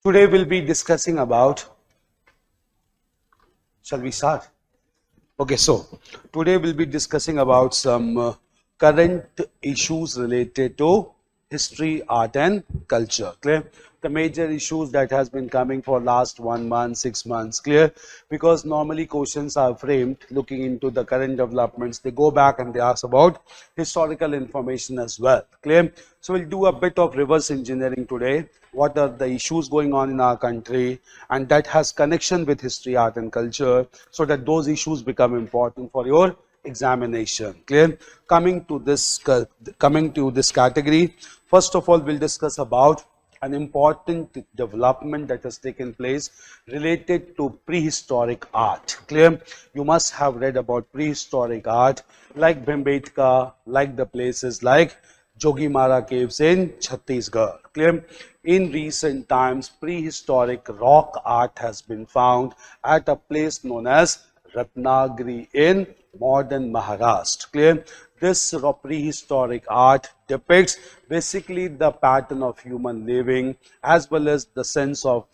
Today we'll be discussing about, shall we start? Okay, so today we'll be discussing about some current issues related to history, art and culture. Clear? The major issues that has been coming for last 1 month, 6 months. Clear? Because normally questions are framed looking into the current developments. They go back and they ask about historical information as well. Clear? So we'll do a bit of reverse engineering today. What are the issues going on in our country, and that has connection with history, art and culture, so that those issues become important for your examination. Clear? Coming to this category, first of all we'll discuss about an important development that has taken place related to prehistoric art. Clear? You must have read about prehistoric art like Bhimbetka, like the places like Jogimara caves in Chhattisgarh. Clear? In recent times, prehistoric rock art has been found at a place known as Ratnagiri in modern Maharashtra. Clear? This prehistoric art depicts basically the pattern of human living as well as the sense of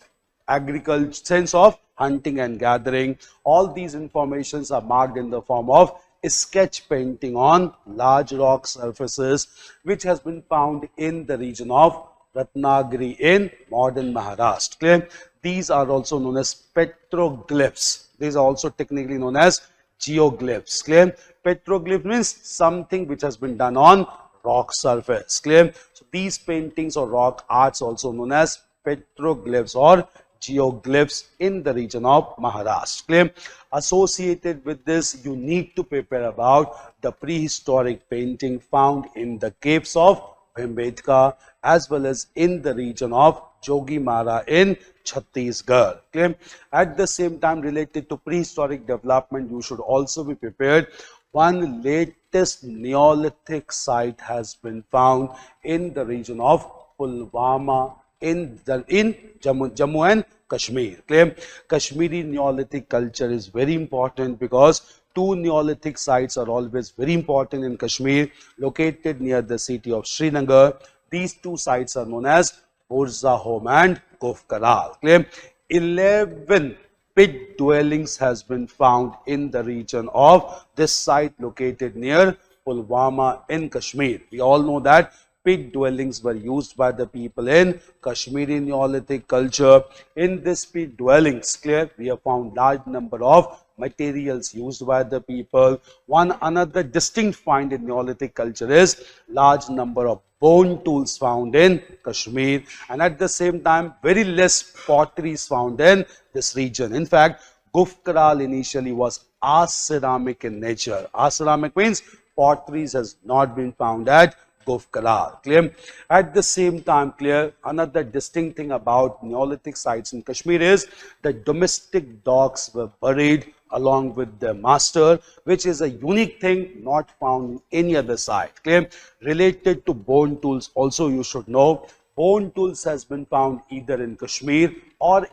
agriculture, sense of hunting and gathering. All these informations are marked in the form of sketch painting on large rock surfaces, which has been found in the region of Ratnagiri in modern Maharashtra. Clear? These are also known as petroglyphs. These are also technically known as geoglyphs. Clear? Petroglyph means something which has been done on rock surface. Clear? So these paintings or rock arts also known as petroglyphs or geoglyphs in the region of Maharashtra. Clear? Associated with this, you need to prepare about the prehistoric painting found in the caves of Bhimbetka as well as in the region of Jogimara in Chhattisgarh. Okay? At the same time, related to prehistoric development, you should also be prepared. One latest Neolithic site has been found in the region of Pulwama in Jammu and Kashmir. Clear? Kashmiri Neolithic culture is very important because two Neolithic sites are always very important in Kashmir, located near the city of Srinagar. These two sites are known as Burza Home and Kofkaral. Clear? 11 pit dwellings has been found in the region of this site located near Pulwama in Kashmir. We all know that pit dwellings were used by the people in Kashmiri Neolithic culture. In this pit dwellings, clear, we have found large number of materials used by the people. One another distinct find in Neolithic culture is large number of bone tools found in Kashmir, and at the same time very less pottery is found in this region. In fact, Gufkaral initially was aceramic in nature. Aceramic means potteries has not been found at Gufkaral. Clear? At the same time, clear, another distinct thing about Neolithic sites in Kashmir is that domestic dogs were buried along with their master, which is a unique thing not found in any other site. Clear? Related to bone tools, also you should know, bone tools has been found either in Kashmir or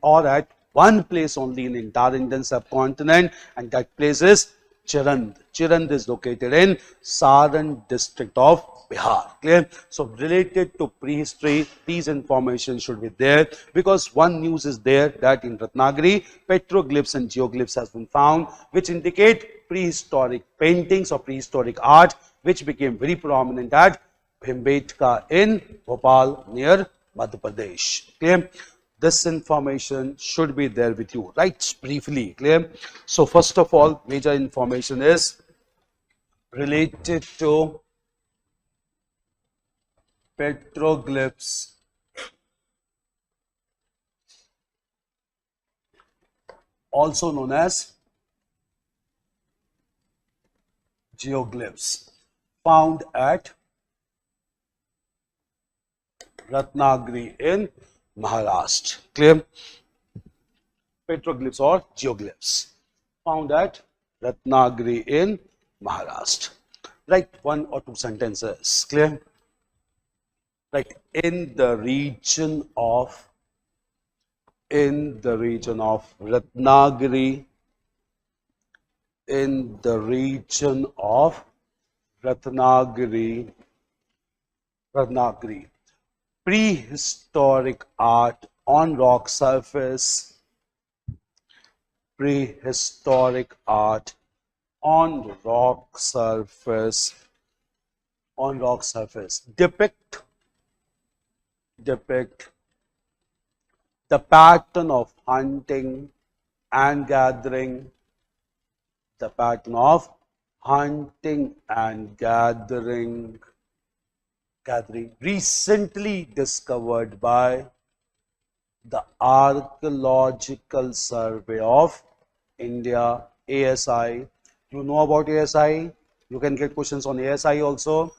or at one place only in entire Indian subcontinent, and that place is Chirand. Chirand is located in Saran district of Bihar. Clear? So related to prehistory, these information should be there, because one news is there that in Ratnagiri, petroglyphs and geoglyphs has been found, which indicate prehistoric paintings or prehistoric art, which became very prominent at Bhimbetka in Bhopal near Madhya Pradesh. Clear? This information should be there with you, right? Briefly. Clear? So first of all, major information is related to petroglyphs, also known as geoglyphs, found at Ratnagiri in Maharashtra. Clear? Petroglyphs or geoglyphs found at Ratnagiri in Maharashtra. Write one or two sentences. Clear? Right. In the region of Ratnagiri, in the region of Ratnagiri, prehistoric art on rock surface, prehistoric art on rock surface, depict the pattern of hunting and gathering, the pattern of hunting and gathering recently discovered by the Archaeological Survey of India, ASI. You know about ASI? You can get questions on ASI also.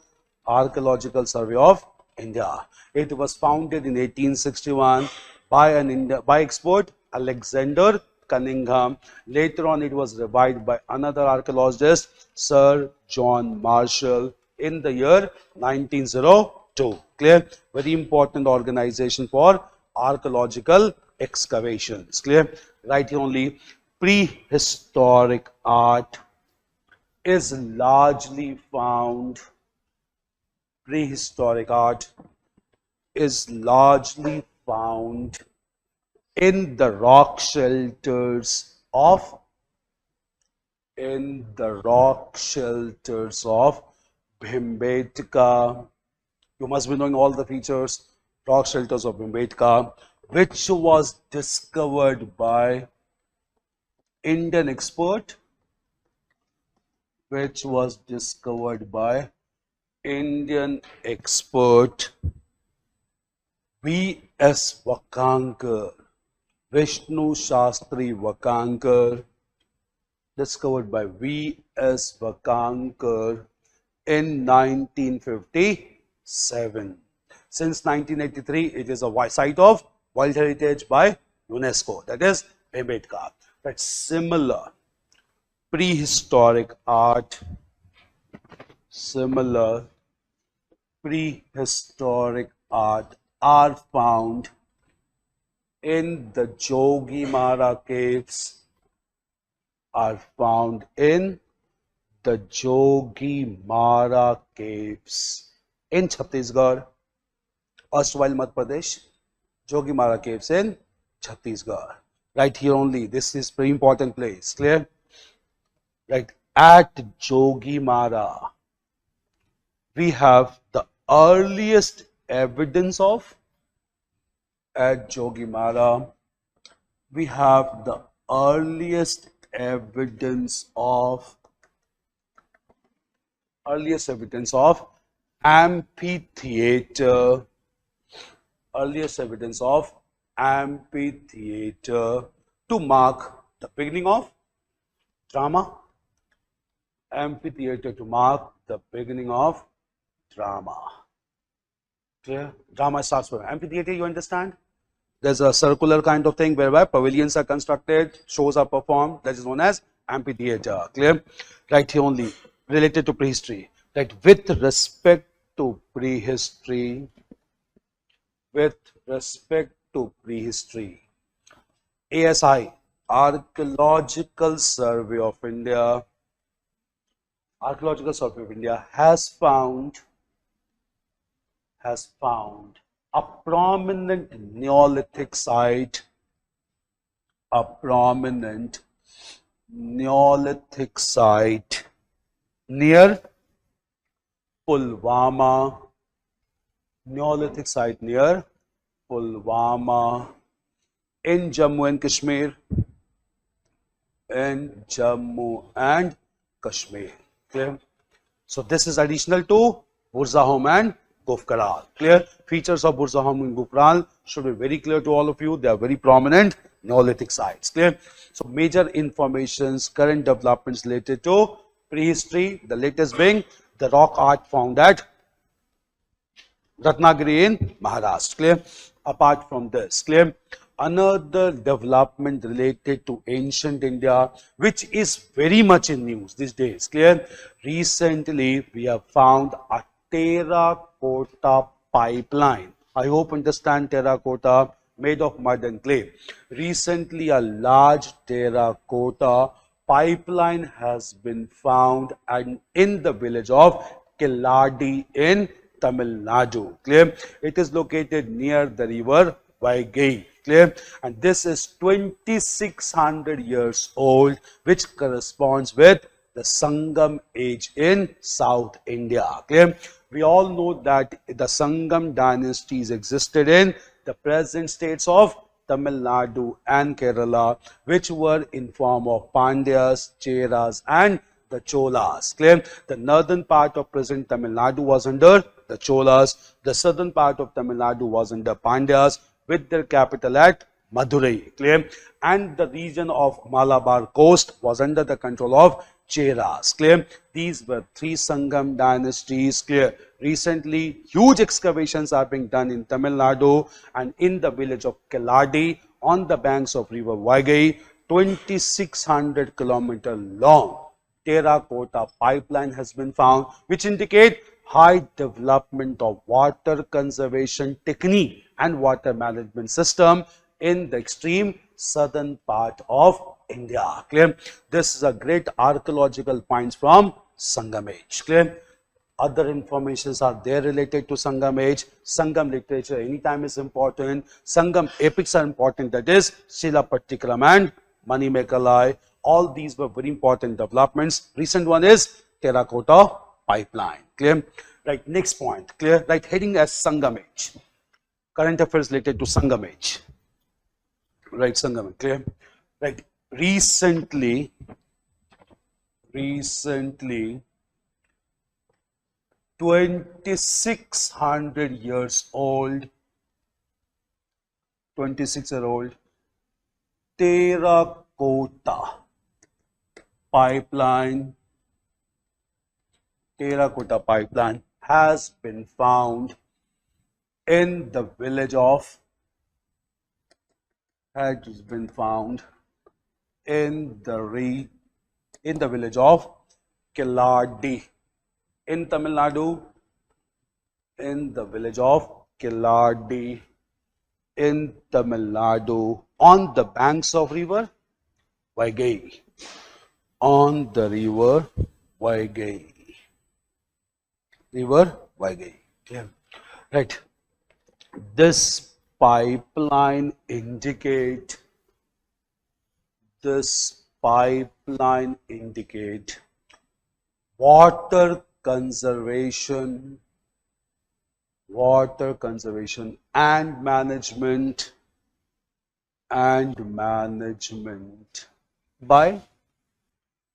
Archaeological Survey of India. It was founded in 1861 by expert Alexander Cunningham. Later on, it was revived by another archaeologist, Sir John Marshall, in the year 1902. Clear? Very important organization for archaeological excavations. Clear? Right here only. Prehistoric art is largely found. Prehistoric art is largely found in the rock shelters of Bhimbetka. You must be knowing all the features. Rock shelters of Bhimbetka, which was discovered by Indian expert, V.S. Wakankar, Vishnu Shastri Wakankar, discovered by V.S. Wakankar in 1957. Since 1983, it is a site of World Heritage by UNESCO, that is Bhimbetka. But similar prehistoric art are found in the Jogimara caves, in Chhattisgarh, erstwhile Madhya Pradesh. Jogimara caves in Chhattisgarh. Right here only. This is very important place. Clear? Right. At Jogimara, we have the earliest evidence of amphitheater, to mark the beginning of drama. Clear? Drama starts from amphitheater, you understand? There's a circular kind of thing whereby pavilions are constructed, shows are performed, that is known as amphitheater. Clear? Right here only, related to prehistory. Right, with respect to prehistory, ASI, Archaeological Survey of India, has found a prominent Neolithic site, near Pulwama, in Jammu and Kashmir. Clear? So this is additional to Burzahom and Gufkaral. Clear? Features of Burzahom and Gufkaral should be very clear to all of you. They are very prominent Neolithic sites. Clear? So major informations, current developments related to prehistory, the latest being the rock art found at Ratnagiri in Maharashtra. Clear? Apart from this, clear? Another development related to ancient India, which is very much in news these days. Clear? Recently, we have found a terracotta pipeline. I hope you understand terracotta, made of mud and clay. Recently, a large terracotta pipeline has been found in the village of Killadi in Tamil Nadu. Clear? It is located near the river Vaigai. Clear? And this is 2600 years old, which corresponds with the Sangam age in South India. Clear? We all know that the Sangam dynasties existed in the present states of Tamil Nadu and Kerala, which were in form of Pandyas, Cheras and the Cholas. Clear? The northern part of present Tamil Nadu was under the Cholas. The southern part of Tamil Nadu was under Pandyas, with their capital at Madurai. Clear? And the region of Malabar coast was under the control of Cheras. Clear? These were three Sangam dynasties. Clear? Recently, huge excavations are being done in Tamil Nadu and in the village of Keladi on the banks of river Vaigai. 2600 kilometer long terracotta pipeline has been found, which indicate high development of water conservation technique and water management system in the extreme southern part of India. Clear? This is a great archaeological finds from Sangam age. Clear? Other informations are there related to Sangam age. Sangam literature anytime is important. Sangam epics are important, that is Shilapattikram and Manimekalai. All these were very important developments. Recent one is terracotta pipeline. Clear? Right, next point. Clear? Right, heading as Sangam age. Current affairs related to Sangam age. Right, Sangam age. Clear? Right, recently 2600 years old, 26-year-old terracotta pipeline has been found in the village of village of Keladi in Tamil Nadu, on the banks of river Vaigai. Clear? Right. This pipeline indicate water conservation and management by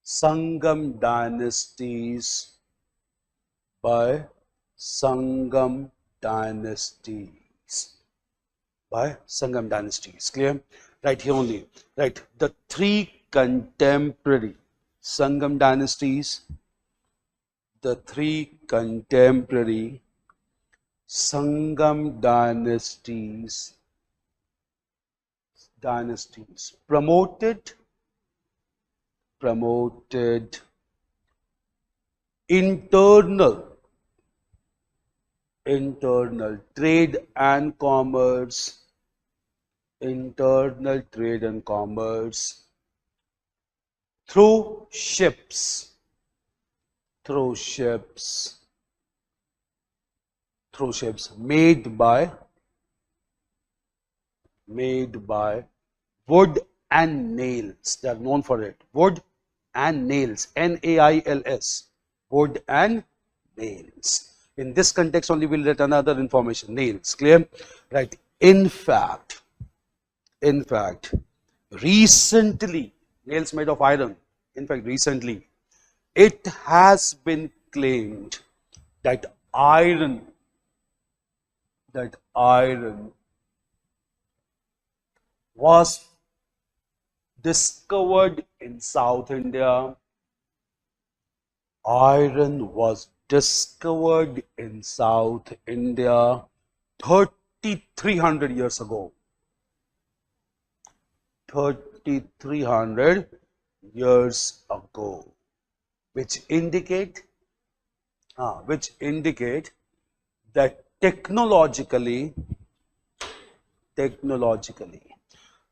Sangam dynasties. Clear? Right, here only. Right, the three contemporary Sangam dynasties, promoted internal trade and commerce, through ships made by wood and nails. They are known for it. Wood and nails. Nails. Wood and nails. In this context only we'll get another information. Nails. Clear? Right. In fact, recently, nails made of iron. In fact, recently, it has been claimed that iron was discovered in South India. 3,300 years ago. 3,300 years ago, which indicate that technologically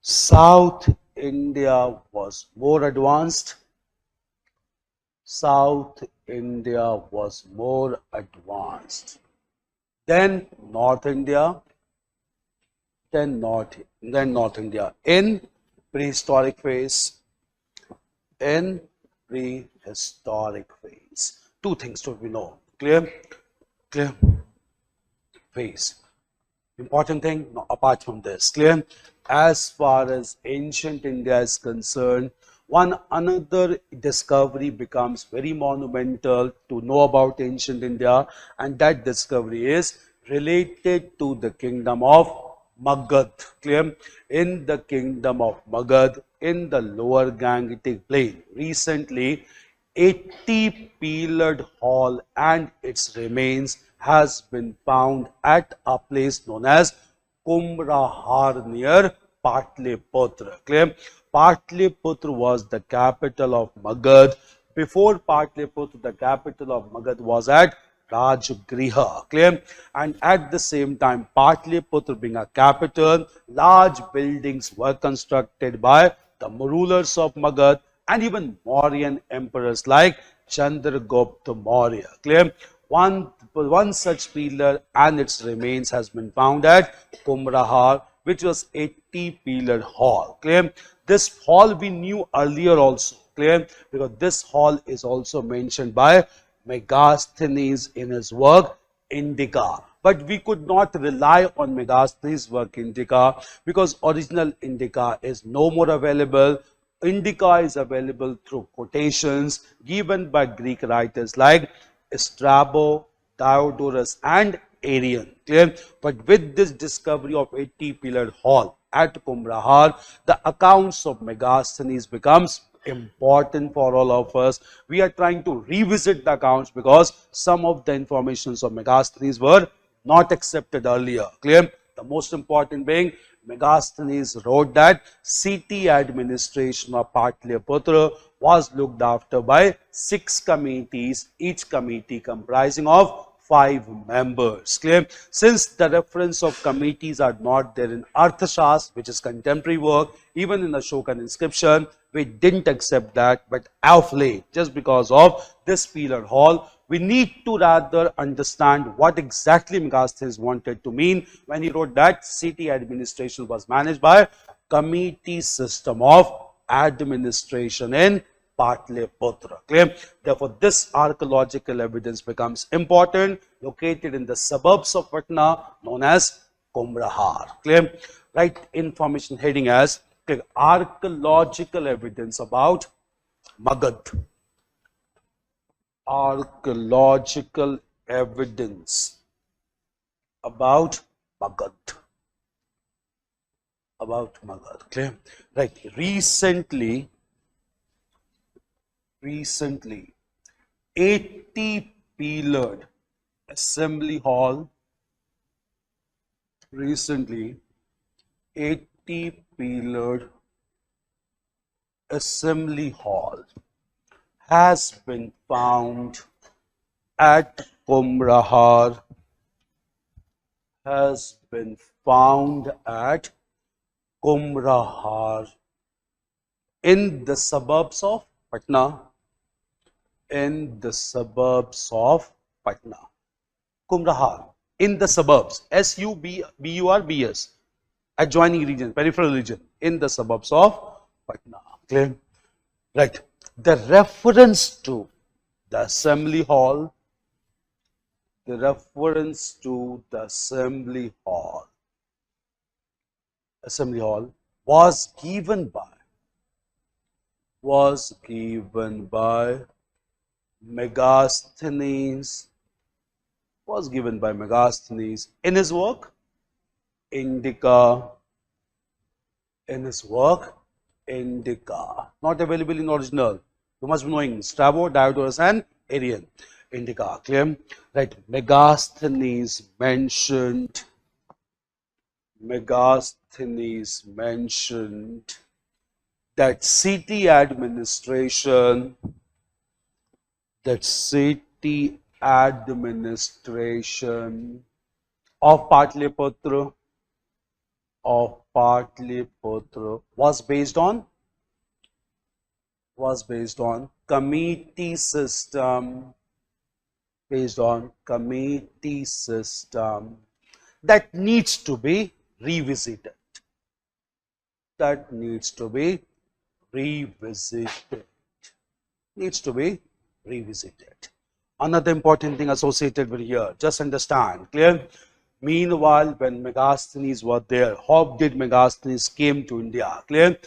South India was more advanced. Than North India then North India. In prehistoric phase, in prehistoric phase. Two things to be known. Clear? Clear? Phase. Important thing, no, apart from this, clear? As far as ancient India is concerned, one another discovery becomes very monumental to know about ancient India, and that discovery is related to the kingdom of Magadh. Clear? In the kingdom of Magadh, in the lower Gangetic plain, recently 80 pillared hall and its remains has been found at a place known as Kumrahar near Patliputra. Clear? Patliputra was the capital of Magadh. Before Patliputra, the capital of Magadh was at Rajgriha. Clear? And at the same time, Patliputra being a capital, large buildings were constructed by the rulers of Magadh and even Mauryan emperors like Chandragupta Maurya. Clear? One such pillar and its remains has been found at Kumrahar, which was 80-pillared hall. Clear? This hall we knew earlier also. Clear? Because this hall is also mentioned by Megasthenes in his work Indica. But we could not rely on Megasthenes' work Indica because original Indica is no more available. Indica is available through quotations given by Greek writers like Strabo, Diodorus and Arrian. Clear? But with this discovery of 80-pillared hall at Kumrahar, the accounts of Megasthenes becomes important for all of us. We are trying to revisit the accounts because some of the informations of Megasthenes were not accepted earlier. Clear? The most important being Megasthenes wrote that city administration of Patliputra was looked after by 6 committees, each committee comprising of 5 members. Clear? Since the reference of committees are not there in Arthashastra, which is contemporary work, even in the Ashokan inscription, we didn't accept that, but of late, just because of this pillar hall, we need to rather understand what exactly Megasthenes wanted to mean when he wrote that city administration was managed by committee system of administration in Patliputra. Clear? Therefore, this archaeological evidence becomes important, located in the suburbs of Patna, known as Kumrahar. Clear? Write information heading as archaeological evidence about Magadh. Archaeological evidence about Magadh. About Magadh. Clear? Right. Recently 80-pillared assembly hall. Recently 80-pillared assembly hall has been found at Kumrahar, has been found at Kumrahar in the suburbs of Patna, in the suburbs of Patna. Kumrahar, in the suburbs, S-U-B-U-R-B-S, adjoining region, peripheral region, in the suburbs of Patna. Clear? Right. The reference to the assembly hall, was given by Megasthenes, in his work Indica, not available in original. You must be knowing Strabo, Diodorus and Arrian. Indica. Clear? Right. Megasthenes mentioned that city administration of Patliputra was based on committee system, that needs to be revisited. That needs to be revisited. Needs to be revisited. Another important thing associated with here, just understand, clear? Meanwhile, when Megasthenes were there, how did Megasthenes came to India? Clear?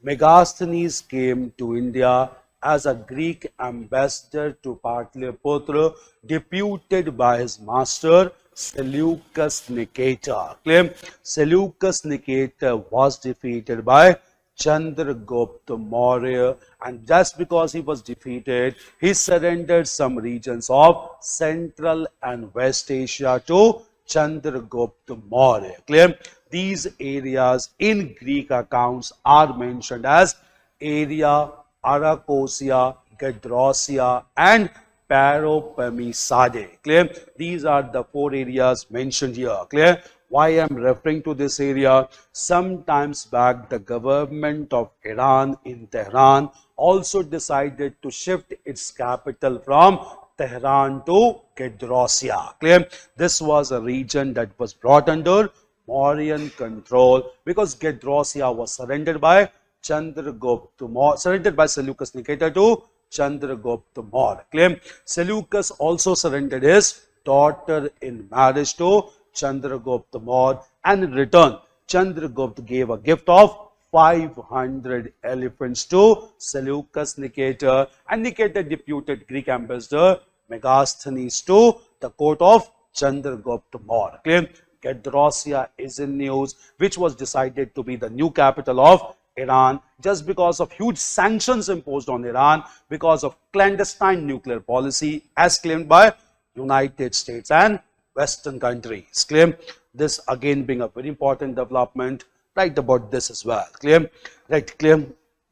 Megasthenes came to India as a Greek ambassador to Patliputra, deputed by his master Seleucus Nicator. Clear? Seleucus Nicator was defeated by Chandragupta Maurya, and just because he was defeated, he surrendered some regions of Central and West Asia to Chandragupta Maurya. Clear? These areas in Greek accounts are mentioned as area, Arachosia, Gedrosia, and Paropamisade. Clear? These are the 4 areas mentioned here. Clear? Why I am referring to this area? Sometimes back, the government of Iran in Tehran also decided to shift its capital from Tehran to Gedrosia. Clear? This was a region that was brought under Mauryan control because Gedrosia was surrendered by Chandragupta Maurya, surrendered by Seleucus Nicator to Chandragupta Maurya. Clear? Seleucus also surrendered his daughter in marriage to Chandragupta Maurya, and in return, Chandragupta gave a gift of 500 elephants to Seleucus Nicator, and Nicator deputed Greek ambassador Megasthenes to the court of Chandragupta Maurya. Clear? Gedrosia is in news, which was decided to be the new capital of Iran just because of huge sanctions imposed on Iran because of clandestine nuclear policy as claimed by United States and Western countries. Clear? This again being a very important development. Write about this as well. Clear? Right, clear?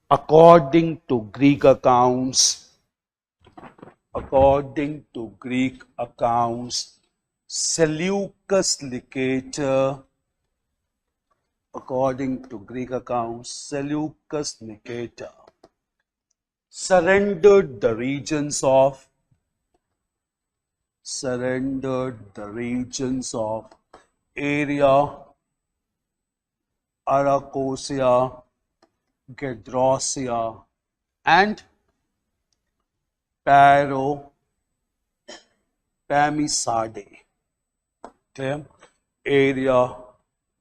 According to Greek accounts, Seleucus Nicator, surrendered the regions of area, Arachosia, Gedrosia, and Paropamisade. Clear? Area,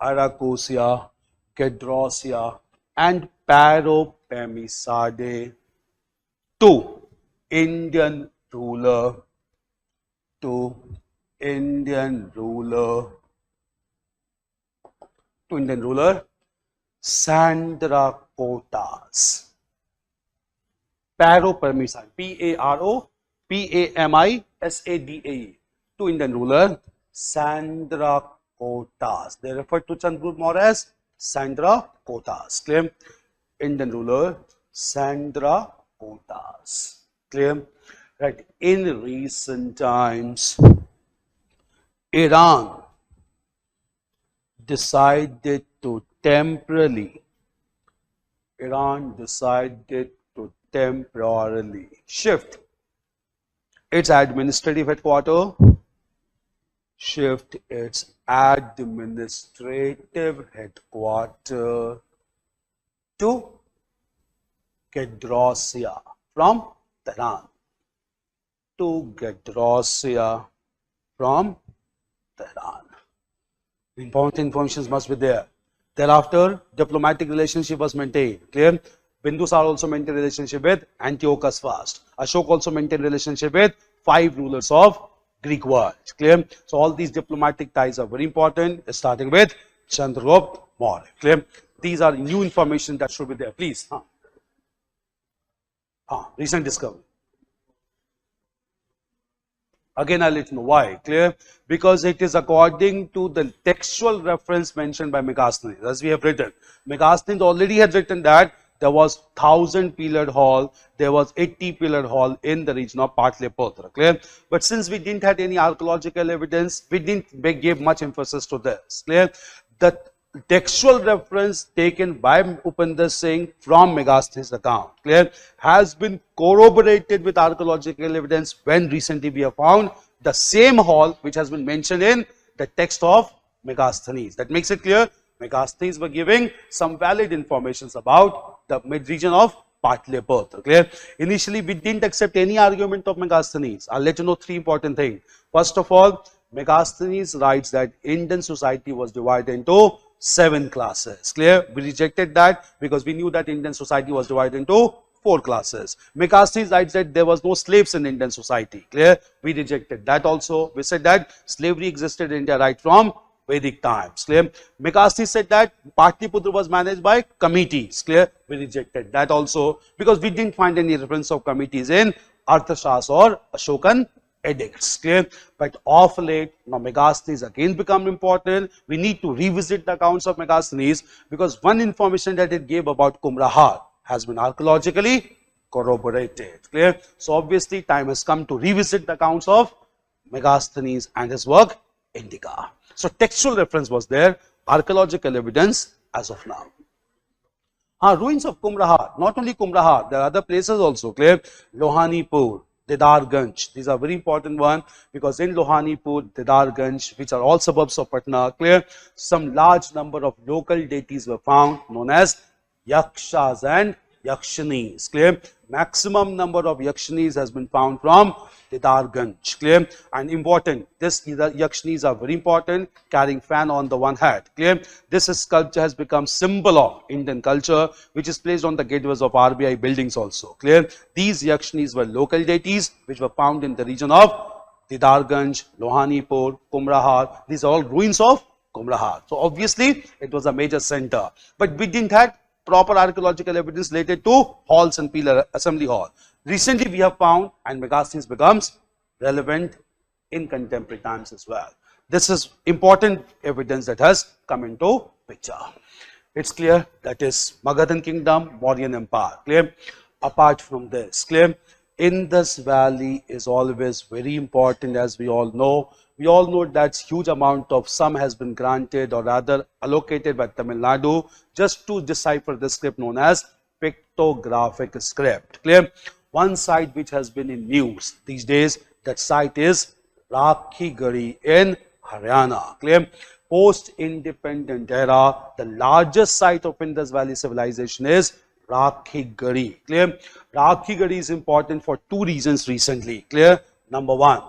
Arachosia, Gedrosia, and Paropamisade to Indian ruler Sandrakotas. Paropamisade, P-A-R-O-P-A-M-I-S-A-D-A-E, to Indian ruler Sandrakotas. They refer to Chandragupta Maurya as Sandrakotas. Clear? Indian ruler Sandrakotas. Clear? Right. In recent times, Iran decided to temporarily shift its administrative headquarters to Gedrosia from Tehran. Important information must be there. Thereafter, diplomatic relationship was maintained. Clear? Bindusar also maintained relationship with Antiochus first. Ashok also maintained relationship with 5 rulers of Greek world. Clear? So all these diplomatic ties are very important, starting with Chandragupta Maurya. Clear? These are new information that should be there. Please. Recent discovery. Again, I'll let you know why. Clear? Because it is according to the textual reference mentioned by Megasthenes, as we have written. Megasthenes already had written that there was 1000-pillared hall, there was 80-pillared hall in the region of Patliputra. Clear? But since we didn't have any archaeological evidence, we didn't give much emphasis to this. Clear? The textual reference taken by Upinder Singh from Megasthenes' account, clear, has been corroborated with archaeological evidence when recently we have found the same hall which has been mentioned in the text of Megasthenes. That makes it clear Megasthenes were giving some valid informations about the mid-region of Patliputra. Clear? Initially, we didn't accept any argument of Megasthenes. I'll let you know three important things. First of all, Megasthenes writes that Indian society was divided into 7 classes. Clear? We rejected that because we knew that Indian society was divided into 4 classes. Megasthenes writes that there was no slaves in Indian society. Clear? We rejected that also. We said that slavery existed in India right from Vedic times. Clear? Megasthenes said that Patliputra was managed by committees. Clear? We rejected that also because we didn't find any reference of committees in Arthashastra or Ashokan edicts. Clear? But of late, now Megasthenes again become important. We need to revisit the accounts of Megasthenes because one information that it gave about Kumrahar has been archaeologically corroborated. Clear? So obviously time has come to revisit the accounts of Megasthenes and his work Indica. So textual reference was there, archaeological evidence as of now. Ruins of Kumrahar, not only Kumrahar, there are other places also. Clear? Lohanipur, Didarganj, these are very important one because in Lohanipur, Didarganj, which are all suburbs of Patna, clear, some large number of local deities were found known as Yakshas and Yakshanis. Clear? Maximum number of Yakshanis has been found from Didarganj. Clear? And important, this Yakshanis are very important, carrying fan on the one head. Clear? This sculpture has become symbol of Indian culture, which is placed on the gateways of RBI buildings also. Clear? These Yakshanis were local deities which were found in the region of Didarganj, Lohanipur, Kumrahar. These are all ruins of Kumrahar. So obviously it was a major center, but we didn't have proper archaeological evidence related to halls and pillar assembly hall. Recently we have found, and Megasthenes becomes relevant in contemporary times as well. This is important evidence that has come into picture. It's clear that is Magadhan kingdom, Mauryan empire. Clear? Apart from this, clear, Indus Valley is always very important, as we all know. We all know that huge amount of sum has been granted or rather allocated by Tamil Nadu just to decipher the script known as pictographic script. Clear? One site which has been in news these days, that site is Rakhigarhi in Haryana. Clear? Post-independent era, the largest site of Indus Valley civilization is Rakhigarhi. Clear? Rakhigarhi is important for 2 reasons recently. Clear? Number 1,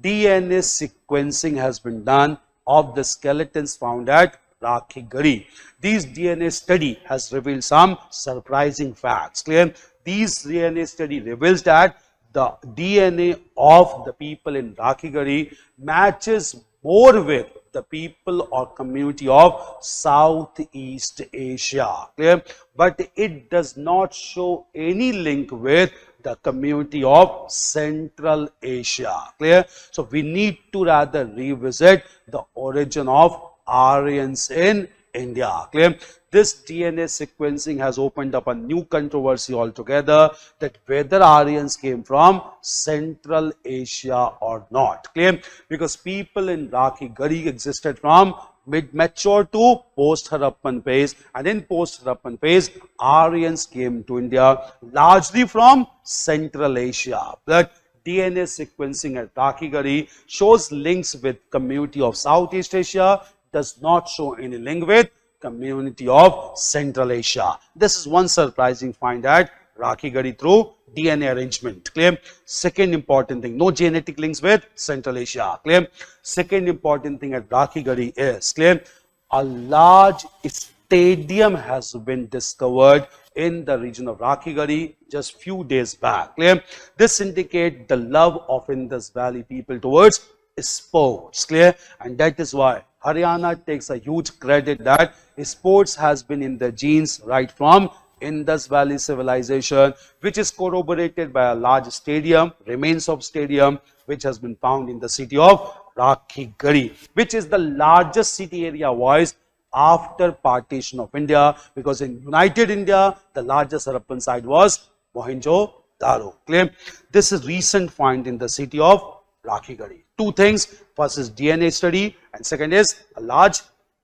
DNA sequencing has been done of the skeletons found at Rakhigarhi. This DNA study has revealed some surprising facts. Clear? This DNA study reveals that the DNA of the people in Rakhigarhi matches more with the people or community of Southeast Asia. Clear? But it does not show any link with the community of Central Asia. Clear? So we need to rather revisit the origin of Aryans in India. Clear? This DNA sequencing has opened up a new controversy altogether, that whether Aryans came from Central Asia or not. Clear? Because people in Rakhigarhi existed from mid-mature to post-Harappan phase, and in post-Harappan phase, Aryans came to India largely from Central Asia. But DNA sequencing at Rakhigarhi shows links with community of Southeast Asia, does not show any link with community of Central Asia. This is one surprising find at Rakhigarhi through DNA arrangement. Clear? Second important thing, no genetic links with Central Asia. Clear? Second important thing at Rakhigarhi is, clear, a large stadium has been discovered in the region of Rakhigarhi just few days back. Clear? This indicates the love of Indus Valley people towards sports. Clear? And that is why Haryana takes a huge credit that sports has been in the genes right from Indus Valley civilization, which is corroborated by a large stadium, remains of stadium, which has been found in the city of Rakhigarhi, which is the largest city area wise after partition of India, because in United India, the largest Harappan site was Mohenjo-daro. Clear? This is recent find in the city of Rakhigarhi. 2 things, first is DNA study and second is a large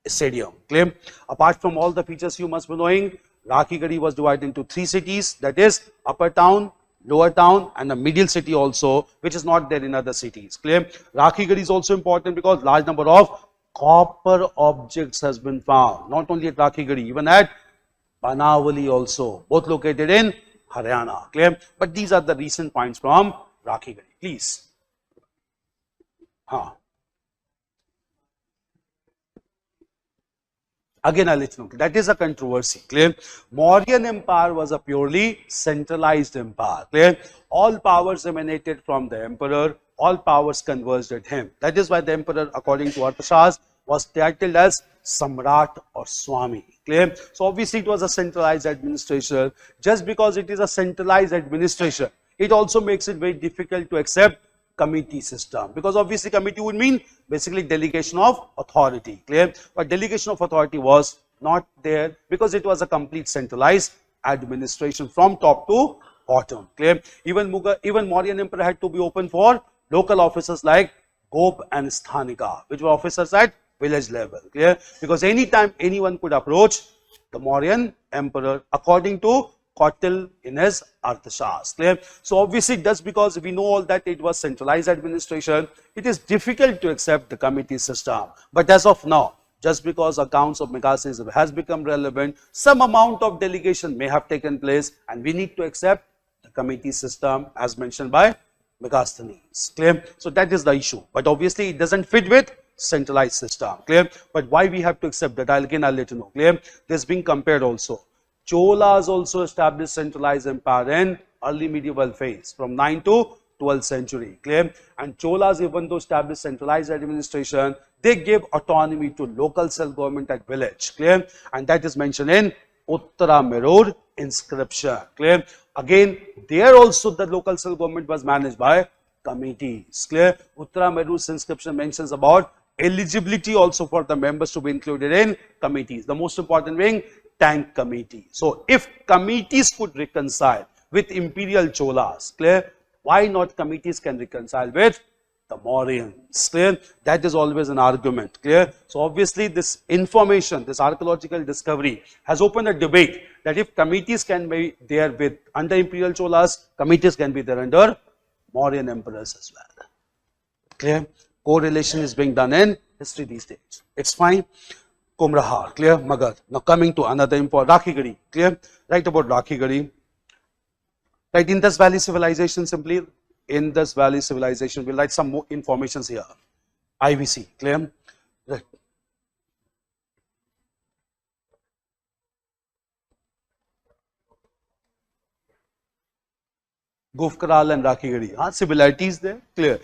stadium. Clear? Apart from all the features you must be knowing, Rakhigarhi was divided into 3 cities, that is upper town, lower town and a middle city also, which is not there in other cities. Clear? Rakhigarhi is also important because large number of copper objects has been found, not only at Rakhigarhi, even at Banavali also, both located in Haryana. Clear? But these are the recent points from Rakhigarhi. Please. Again, I'll let you know. That is a controversy. Clear? Mauryan Empire was a purely centralized empire. Clear? All powers emanated from the emperor. All powers converged at him. That is why the emperor, according to Arthashastras, was titled as Samrat or Swami. Clear? So obviously it was a centralized administration. Just because it is a centralized administration, it also makes it very difficult to accept committee system, because obviously committee would mean basically delegation of authority. Clear? But delegation of authority was not there because it was a complete centralized administration from top to bottom. Clear? Even Mauryan Emperor had to be open for local officers like Gop and Sthanika, which were officers at village level. Clear? Because anytime anyone could approach the Mauryan Emperor according to Kautil in his Arthashastras. Clear? So obviously just because we know all that it was centralized administration, it is difficult to accept the committee system. But as of now, just because accounts of Megasthenes has become relevant, some amount of delegation may have taken place and we need to accept the committee system as mentioned by Megasthenes. Clear? So that is the issue. But obviously it doesn't fit with centralized system. Clear? But why we have to accept that? I'll let you know. Clear? This being compared also. Cholas also established centralized empire in early medieval phase from 9th to 12th century. Clear? And Cholas, even though established centralized administration, they gave autonomy to local self-government at village. Clear? And that is mentioned in Uttara Merur inscription. Clear? Again, there also the local self-government was managed by committees. Clear? Uttara Merur's inscription mentions about eligibility also for the members to be included in committees. The most important being tank committee. So if committees could reconcile with imperial Cholas, clear, why not committees can reconcile with the Mauryans? Clear? That is always an argument. Clear? So obviously this information, this archaeological discovery has opened a debate that if committees can be there with under imperial Cholas, committees can be there under Mauryan emperors as well. Clear? Correlation is being done in history these days. It's fine. Kumrahar, clear? Magad. Now coming to another important, Rakhigarhi, clear? Write about Rakhigarhi. Right, Indus Valley civilization, simply Indus Valley civilization. We'll write some more informations here. IVC, clear? Right. Gufkaral and Rakhigarhi. Similarities there, clear?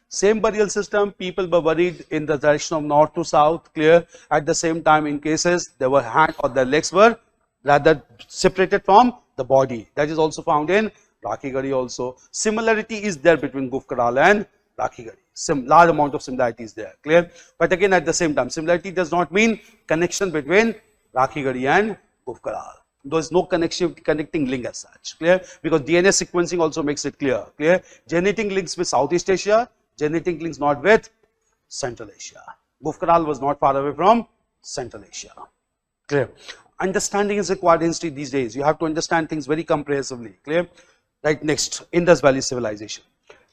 Same burial system, people were buried in the direction of north to south, clear? At the same time, in cases, there were hand or their legs were rather separated from the body. That is also found in Rakhigarhi also. Similarity is there between Gufkaral and Rakhigarhi. Large amount of similarity is there, clear? But again, at the same time, similarity does not mean connection between Rakhigarhi and Gufkaral. There is no connecting link as such, clear? Because DNA sequencing also makes it clear, clear? Genetic links with Southeast Asia, genetic links not with Central Asia. Gufkaral was not far away from Central Asia. Clear? Understanding is required in history these days. You have to understand things very comprehensively. Clear? Right, next, Indus Valley civilization.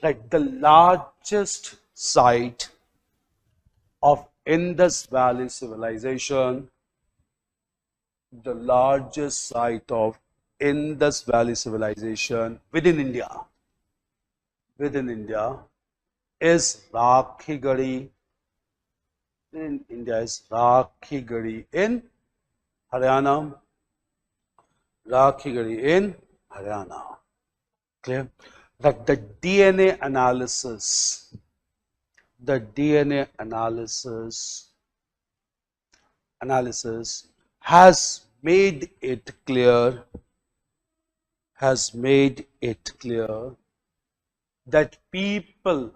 Right, the largest site of Indus Valley civilization, the largest site of Indus Valley civilization within India is Rakhigarhi. In India is Rakhigarhi in Haryana. Rakhigarhi in Haryana. Clear? That the DNA analysis has made it clear that people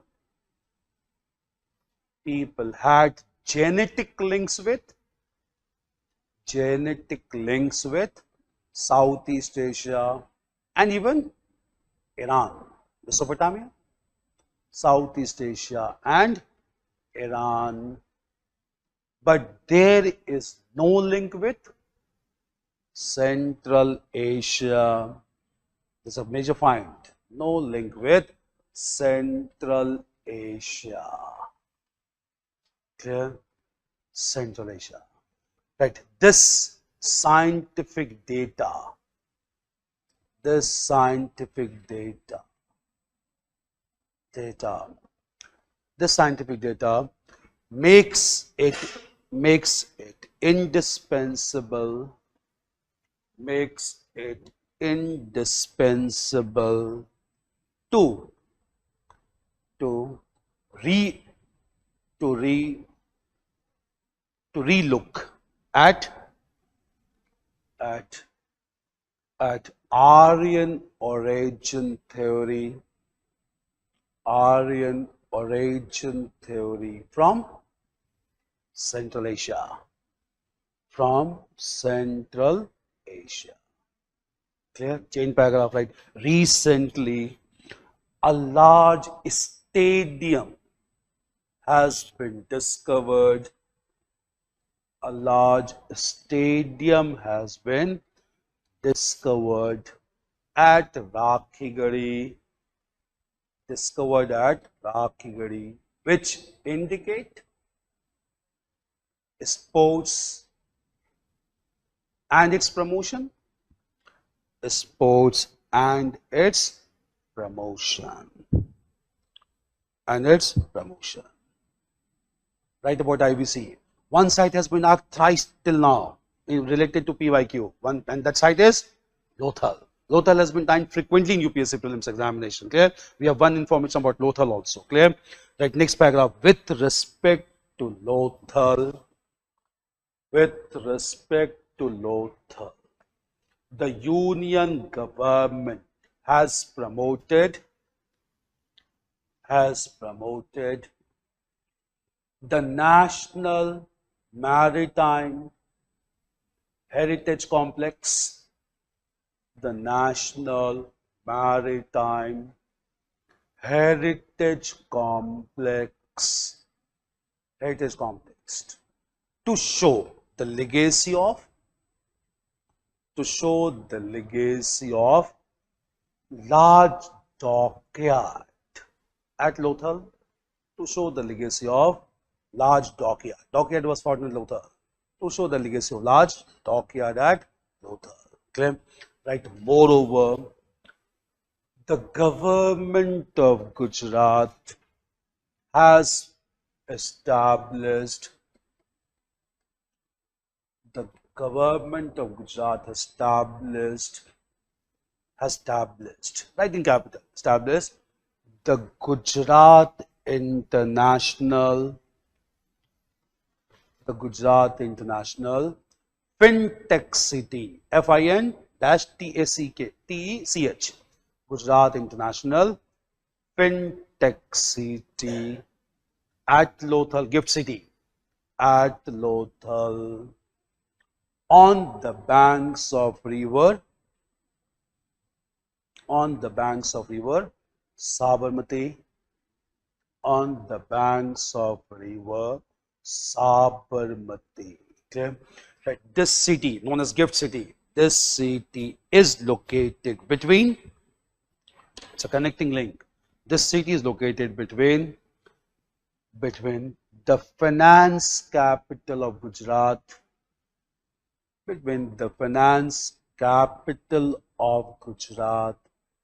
had genetic links with Southeast Asia and even Iran, Mesopotamia, Southeast Asia and Iran, but there is no link with Central Asia. This is a major find. No link with Central Asia. Clear? Central Asia. Right. This scientific data, this scientific data makes it indispensable to relook at Aryan origin theory from Central Asia. Clear? Chain paragraph, right? Recently, a large stadium has been discovered. A large stadium has been discovered at Rakhigarhi, which indicate sports and its promotion. Right about IBC. One site has been asked thrice till now related to PYQ. And that site is Lothal. Lothal has been timed frequently in UPSC prelims examination. Clear? We have one information about Lothal also. Clear? Right. Next paragraph. With respect to Lothal, the Union government has promoted the National Maritime Heritage Complex, to show the legacy of large dockyard at Lothal, Dockyard was found in Lothal. To show the legacy of large dockyard at Lothal. Clear? Right. Moreover, the government of Gujarat has established right in capital, established the Gujarat International Fintech City, FIN-TACK, Gujarat International Fintech City at Lothal, Gift City, at Lothal, on the banks of river Sabarmati, Clear? Right. This city, known as Gift City, is located between, it's a connecting link. This city is located between the finance capital of Gujarat,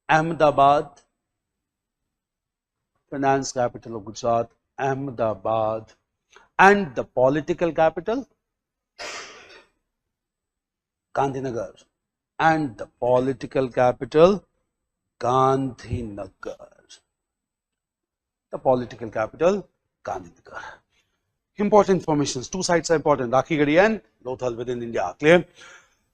Ahmedabad, and the political capital, Gandhinagar, Important information. Two sites are important, Rakhigarhi and Lothal within India. Clear?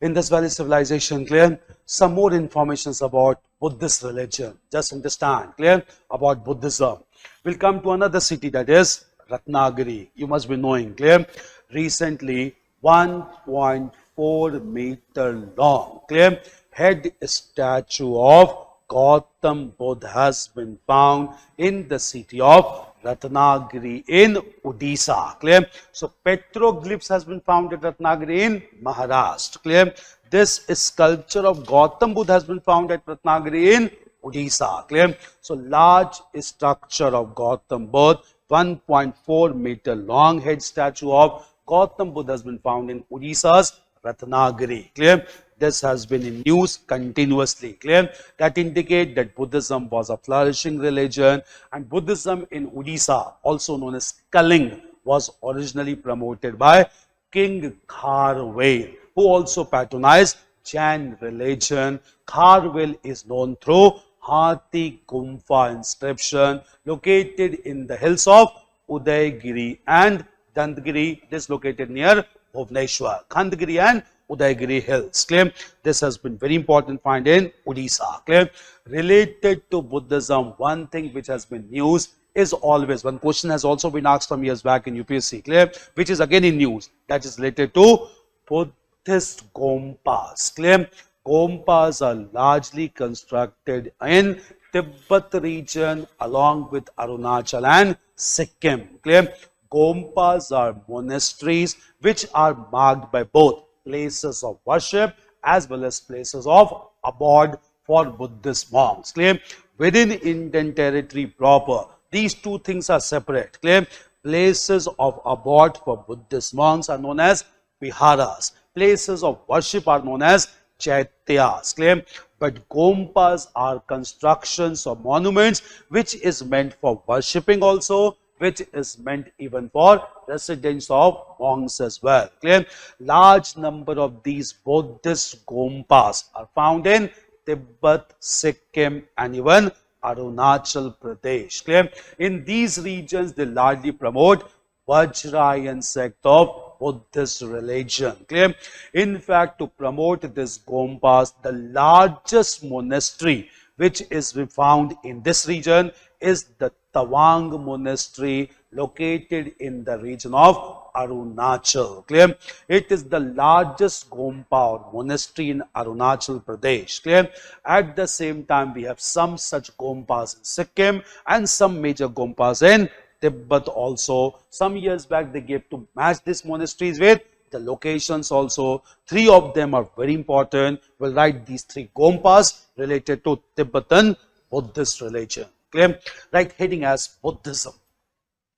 Indus Valley civilization. Clear? Some more informations about Buddhist religion. Just understand. Clear? About Buddhism. We'll come to another city, that is Ratnagiri. You must be knowing. Clear? Recently, 1.4 meter long, clear, head statue of Gautam Buddha has been found in the city of Ratnagiri in Odisha. Clear? So petroglyphs has been found at Ratnagiri in Maharashtra. Clear? This sculpture of Gautam Buddha has been found at Ratnagiri in Odisha. Clear? So large structure of Gautam Buddha 1.4 meter long head statue of Gautam Buddha has been found in Odisha's Ratnagiri. Clear? This has been in news continuously. Clear? That indicate that Buddhism was a flourishing religion, and Buddhism in Odisha, also known as Kaling, was originally promoted by King Kharwale, who also patronized Jain religion. Kharwale is known through Hathi Gumfa inscription located in the hills of Udaygiri and Dandagiri. This is located near Bhubaneswar. Khandagiri and Udaygiri hills. Clear? This has been very important find in Odisha. Clear? Related to Buddhism, one thing which has been news is always, one question has also been asked some years back in UPSC. Clear? Which is again in news, that is related to Buddhist Gompas. Clear? Gompas are largely constructed in Tibet region along with Arunachal and Sikkim. Clear? Gompas are monasteries which are marked by both places of worship as well as places of abode for Buddhist monks. Clear? Within Indian territory proper, these two things are separate. Clear? Places of abode for Buddhist monks are known as viharas. Places of worship are known as chaityas. Clear? But gompas are constructions or monuments which is meant for worshipping also, which is meant even for residence of monks as well. Clear? Large number of these Buddhist gompas are found in Tibet, Sikkim and even Arunachal Pradesh. Clear? In these regions, they largely promote Vajrayan sect of Buddhist religion. Clear? In fact, to promote this Gompas, the largest monastery which is found in this region is the Tawang monastery located in the region of Arunachal. Clear? It is the largest Gompa or monastery in Arunachal Pradesh. Clear? At the same time, we have some such Gompas in Sikkim and some major Gompas in Tibet also. Some years back, they gave to match these monasteries with the locations also. Three of them are very important. We'll write these three Gompas related to Tibetan Buddhist religion. Clear? Right, heading as Buddhism.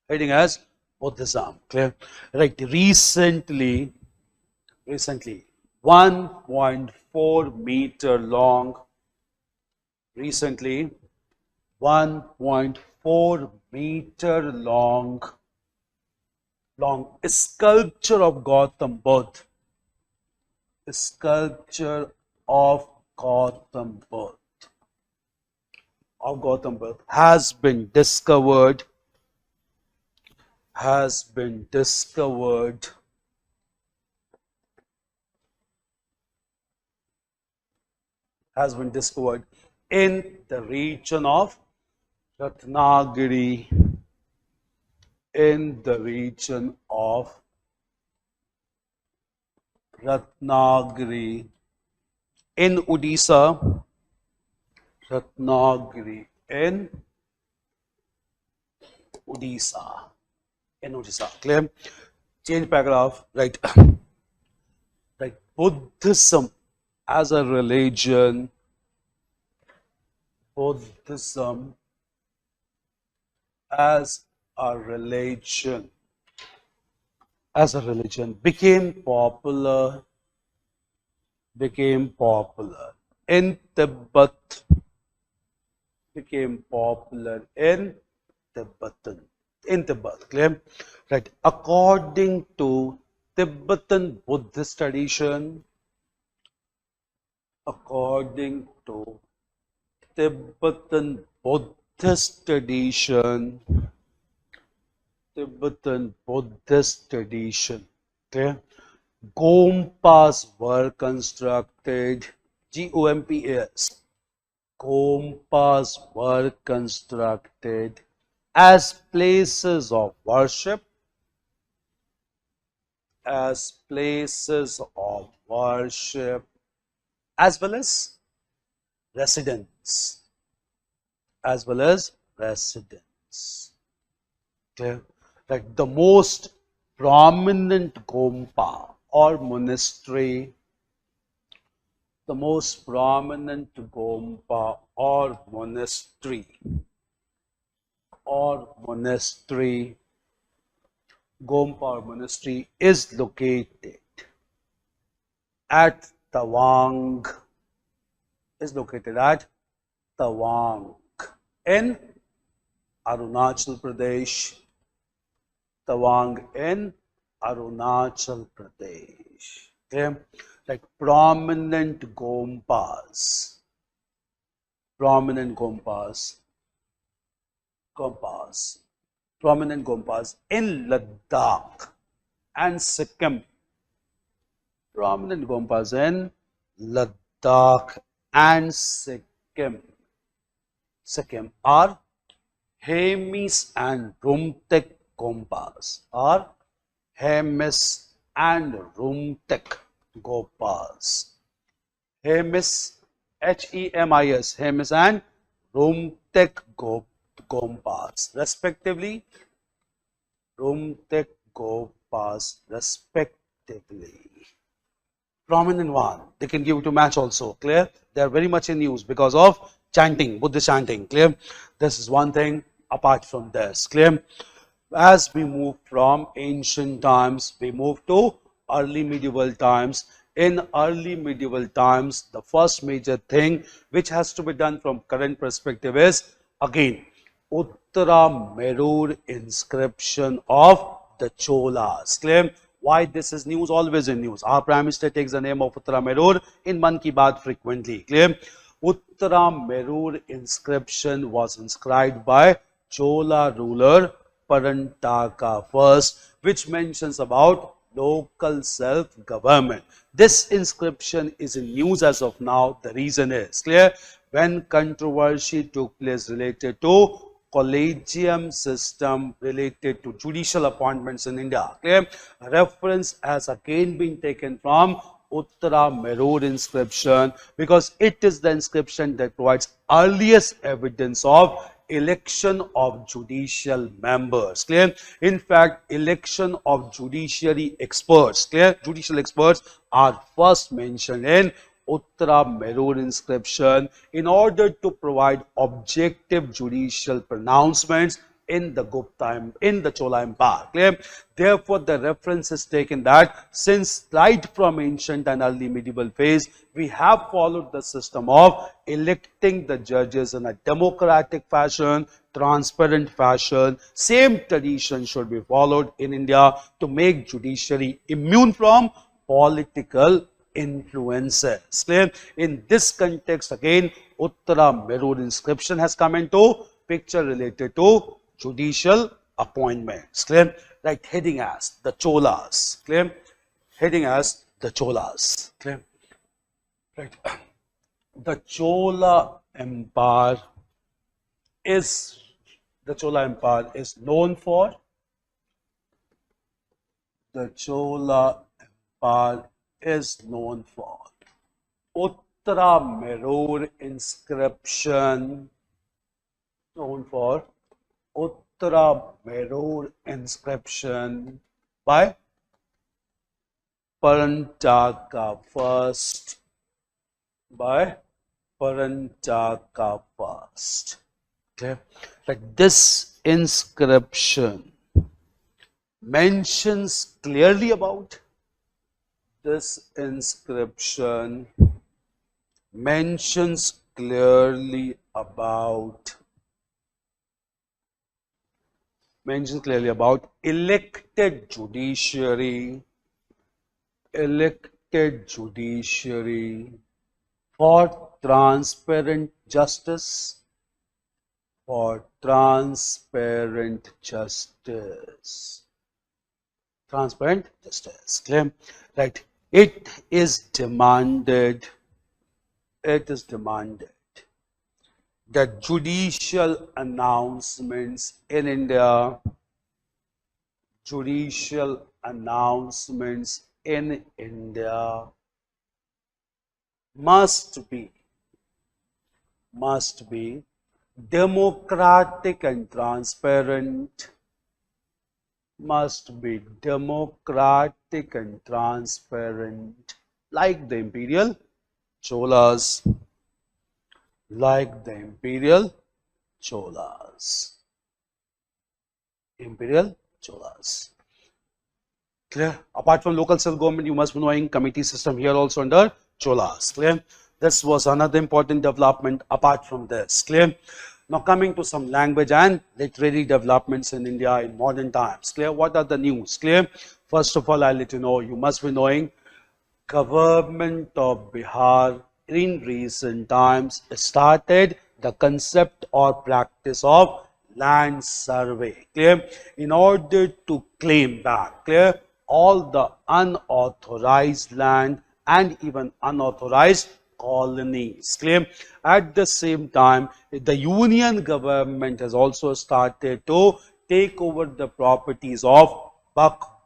Heading as Buddhism. Clear? Right, recently 1.4 meter long, recently 1.4 meter long sculpture of Gautam Buddha. Sculpture of Gautam Buddha. Has been discovered in the region of Ratnagiri, in Odisha, Ratnagiri in Odisha. Clear? Change paragraph. Right. Right. Buddhism as a religion. Buddhism as a religion became popular in Tibet. Clear? Right. According to Tibetan Buddhist tradition, clear? Gompas were constructed, Gompas, Gompas were constructed as places of worship, as well as residence. Clear? Like the most prominent Gompa or monastery, or monastery, Gompa or monastery is located at Tawang, in Arunachal Pradesh, Tawang in Arunachal Pradesh. Okay, like prominent Gompas, prominent Gompas in Ladakh and Sikkim. Prominent Gompas in Ladakh and Sikkim are Hemis and Rumtek Gompas, Hemis and Rumtek Gompas. Hemis, Hemis, Hemis and Rumtek Gompas, respectively. Rumtek Gompas, respectively. Prominent one. They can give it to match also. Clear? They are very much in use because of chanting, Buddhist chanting. Clear? This is one thing apart from this. Clear? As we move from ancient times, we move to early medieval times. In early medieval times, the first major thing which has to be done from current perspective is, again, Uttara Merur inscription of the Cholas. Clear? Why this is news? Always in news. Our Prime Minister takes the name of Uttara Merur in Man Ki Baat frequently. Clear? Uttara Merur inscription was inscribed by Chola ruler Parantaka first, which mentions about local self-government. This inscription is in news as of now. The reason is, clear, when controversy took place related to collegium system related to judicial appointments in India. Clear? A reference has again been taken from Uttara Merur inscription because it is the inscription that provides earliest evidence of election of judicial members. Clear? In fact, election of judiciary experts, clear? Judicial experts are first mentioned in Uttara Merur inscription in order to provide objective judicial pronouncements in the Chola Empire. Clear? Therefore, the reference is taken that since right from ancient and early medieval phase, we have followed the system of electing the judges in a democratic fashion, transparent fashion. Same tradition should be followed in India to make judiciary immune from political influences. Clear? In this context, again, Uttara Merur inscription has come into picture related to judicial appointments. Clear? Right, heading as the Cholas. Clear? Heading as the Cholas. Clear? Right. The Chola Empire is known for Uttara Merur inscription, by Parantaka first. Okay. Like this inscription mentions clearly about elected judiciary for transparent justice, Clear? Right. It is demanded that judicial announcements in India must be democratic and transparent, like the imperial Cholas. imperial Cholas. Clear? Apart from local self-government, you must be knowing committee system here also under Cholas. Clear? This was another important development apart from this. Clear? Now coming to some language and literary developments in India in modern times. Clear? What are the news? Clear? First of all, I'll let you know, you must be knowing government of Bihar in recent times started the concept or practice of land survey. Clear? In order to claim back, clear, all the unauthorized land and even unauthorized colonies. Clear? At the same time, the union government has also started to take over the properties of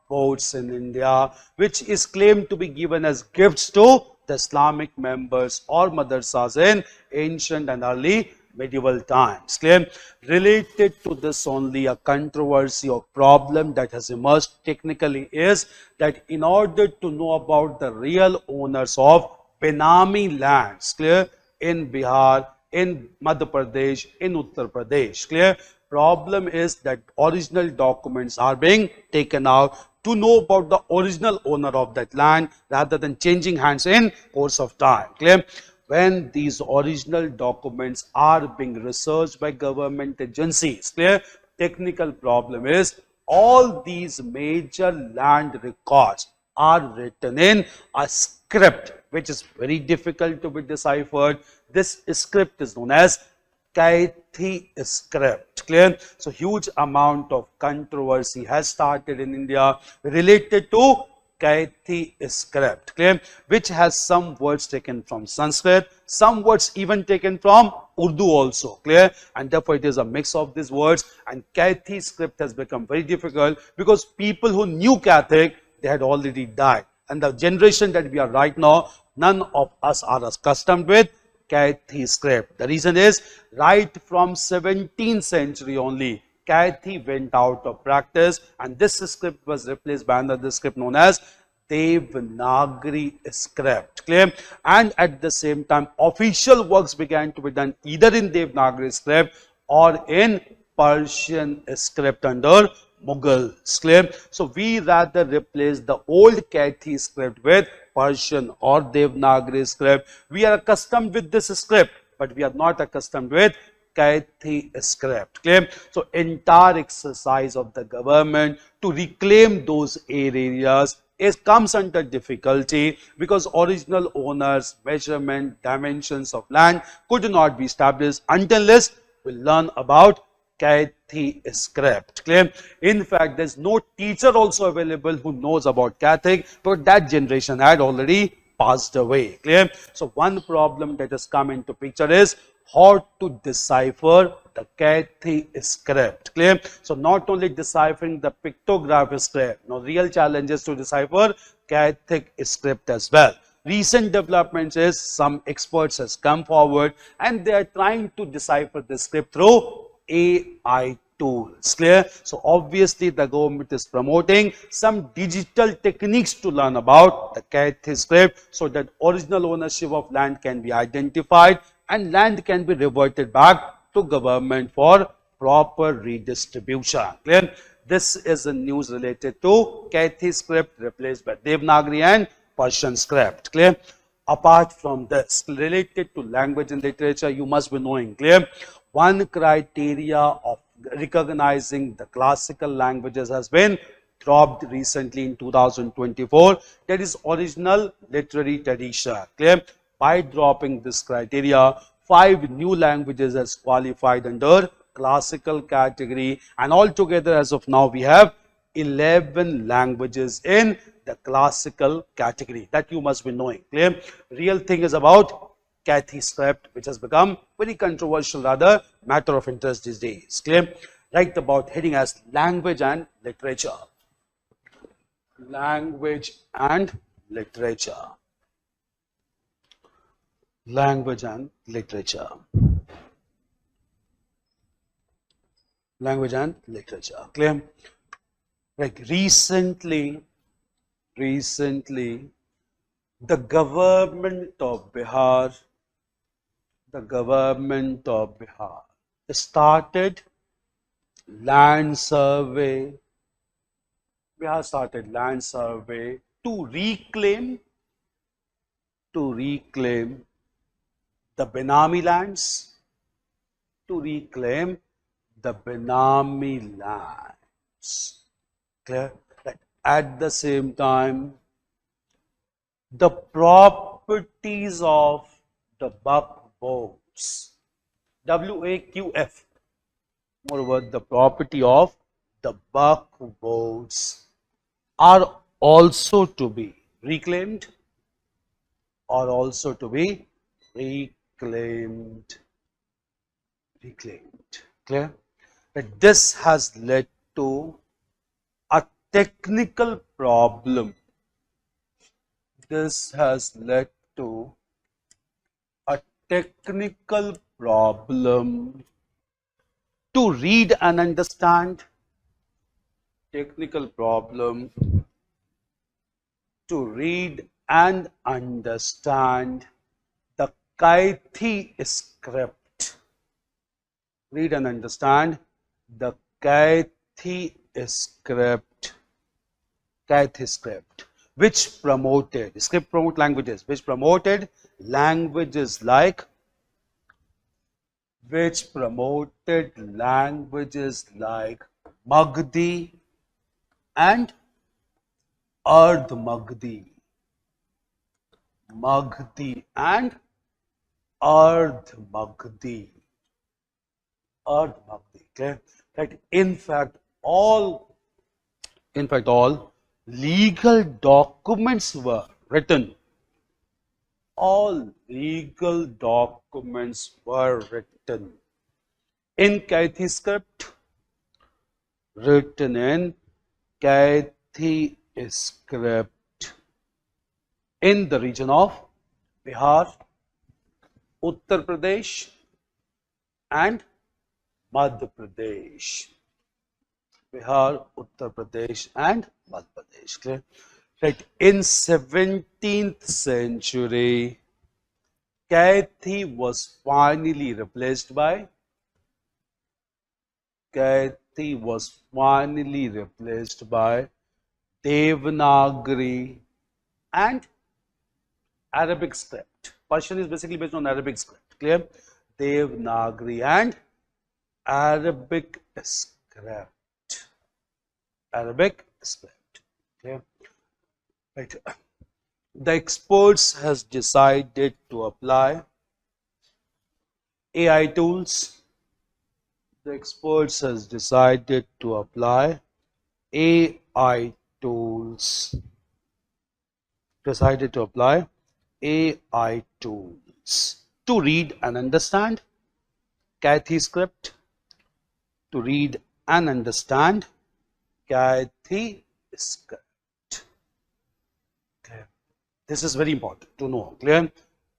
boats in India, which is claimed to be given as gifts to the Islamic members or madrasas in ancient and early medieval times. Clear? Related to this only, a controversy or problem that has emerged technically is that in order to know about the real owners of Benami lands, clear, in Bihar, in Madhya Pradesh, in Uttar Pradesh, clear, problem is that original documents are being taken out to know about the original owner of that land rather than changing hands in course of time. Clear? When these original documents are being researched by government agencies, clear, technical problem is all these major land records are written in a script which is very difficult to be deciphered. This script is known as Kaithi script. Clear? So huge amount of controversy has started in India related to Kaithi script. Clear? Which has some words taken from Sanskrit, some words even taken from Urdu also. Clear? And therefore it is a mix of these words, and Kaithi script has become very difficult because people who knew Kathik, they had already died, and the generation that we are right now, none of us are accustomed with Kaithi script. The reason is, right from 17th century only, Kaithi went out of practice, and this script was replaced by another script known as Devanagari script. Clear? And at the same time, official works began to be done either in Devanagari script or in Persian script under Mughals. Clear? So we rather replace the old Kaithi script with Persian or Devanagari script. We are accustomed with this script, but we are not accustomed with Kaithi script. Clear? So entire exercise of the government to reclaim those areas comes under difficulty because original owners, measurement, dimensions of land could not be established until we learn about Kaithi script. Clear? In fact, there is no teacher also available who knows about Kathik, but that generation had already passed away. Clear? So one problem that has come into picture is how to decipher the Kaithi script. Clear? So not only deciphering the pictograph script, no, real challenge is to decipher Kaithic script as well. Recent developments is some experts has come forward and they are trying to decipher the script through AI tools. Clear? So obviously the government is promoting some digital techniques to learn about the Kaithi script so that original ownership of land can be identified and land can be reverted back to government for proper redistribution. Clear? This is the news related to Kaithi script replaced by Devanagari and Persian script. Clear? Apart from this, related to language and literature, you must be knowing. Clear? One criteria of recognizing the classical languages has been dropped recently in 2024. That is original literary tradition. Clear? By dropping this criteria, 5 new languages has qualified under classical category, and altogether as of now we have 11 languages in the classical category. That you must be knowing. Clear? Real thing is about Kaithi script, which has become very controversial, rather matter of interest these days. Clear? Right about heading as language and literature. Language and literature. Language and literature. Language and literature. Clear? Right. Recently, the government of Bihar started land survey. We have started land survey to reclaim the Benami lands, to reclaim the Benami lands. Clear? That at the same time, the properties of the buckboards, WAQF. Moreover, the property of the buckboards are also to be reclaimed, or also to be reclaimed. Clear? That this has led to a technical problem. This has led to a technical problem to read and understand. Technical problem to read and understand the Kaithi script. Read and understand the Kaithi script. Kaithi script, which promoted, script promote languages, which promoted languages like Magdi and Ardh Magdi. Magdi and Ardh Magdi. Ardh Magdi. Okay? That in fact all legal documents were written. All legal documents were written in Kaithi script. Written in Kaithi script in the region of Bihar, Uttar Pradesh and Madhya Pradesh. Bihar, Uttar Pradesh and Madhya Pradesh. Clear? Right. In 17th century, Kaithi was finally replaced by Devanagari and Arabic script. Persian is basically based on Arabic script. Clear? Devanagari and Arabic script. Arabic script. Clear? Right. The experts has decided to apply AI tools. The experts has decided to apply AI tools. Decided to apply AI tools to read and understand Kaithi script. To read and understand Kaithi script. Clear? This is very important to know. Clear?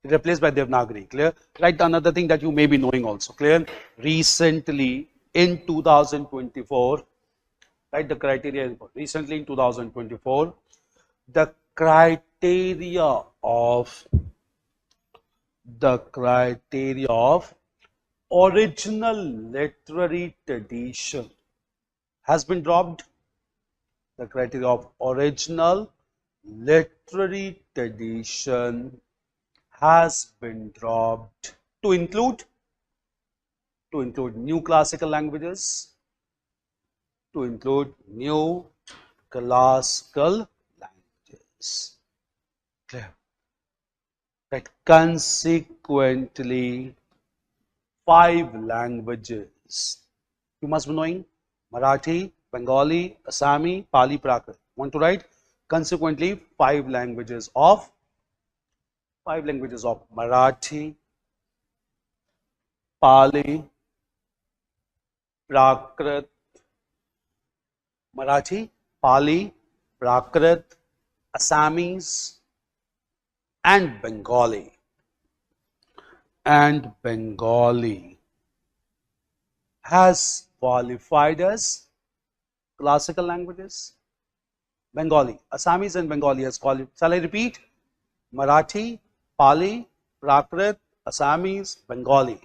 Replaced by Devanagari. Clear? Right. Another thing that you may be knowing also. Clear? Recently in 2024, right, the criteria, recently in 2024, the criteria of original literary tradition has been dropped. The criteria of original literary tradition has been dropped to include new classical languages, Clear? Right. Consequently, 5 languages you must be knowing: Marathi, Bengali, Assami, Pali, Prakrit. Want to write? Consequently, 5 languages of Marathi, Pali, Prakrit, Assamese, and Bengali has qualified as classical languages. Bengali, Assamese and Bengali has qualified. Shall I repeat? Marathi, Pali, Prakrit, Assamese, Bengali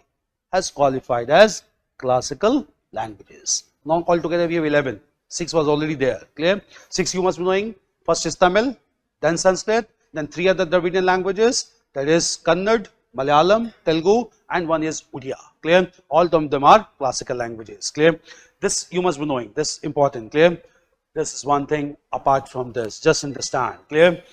has qualified as classical languages. Now altogether we have 11. 6 was already there. Clear? 6 you must be knowing. First is Tamil, then Sanskrit, then 3 other Dravidian languages, that is Kannada, Malayalam, Telugu, and one is Odia. Clear? All of them are classical languages. Clear? This you must be knowing. This is important. Clear? This is one thing apart from this. Just understand. Clear?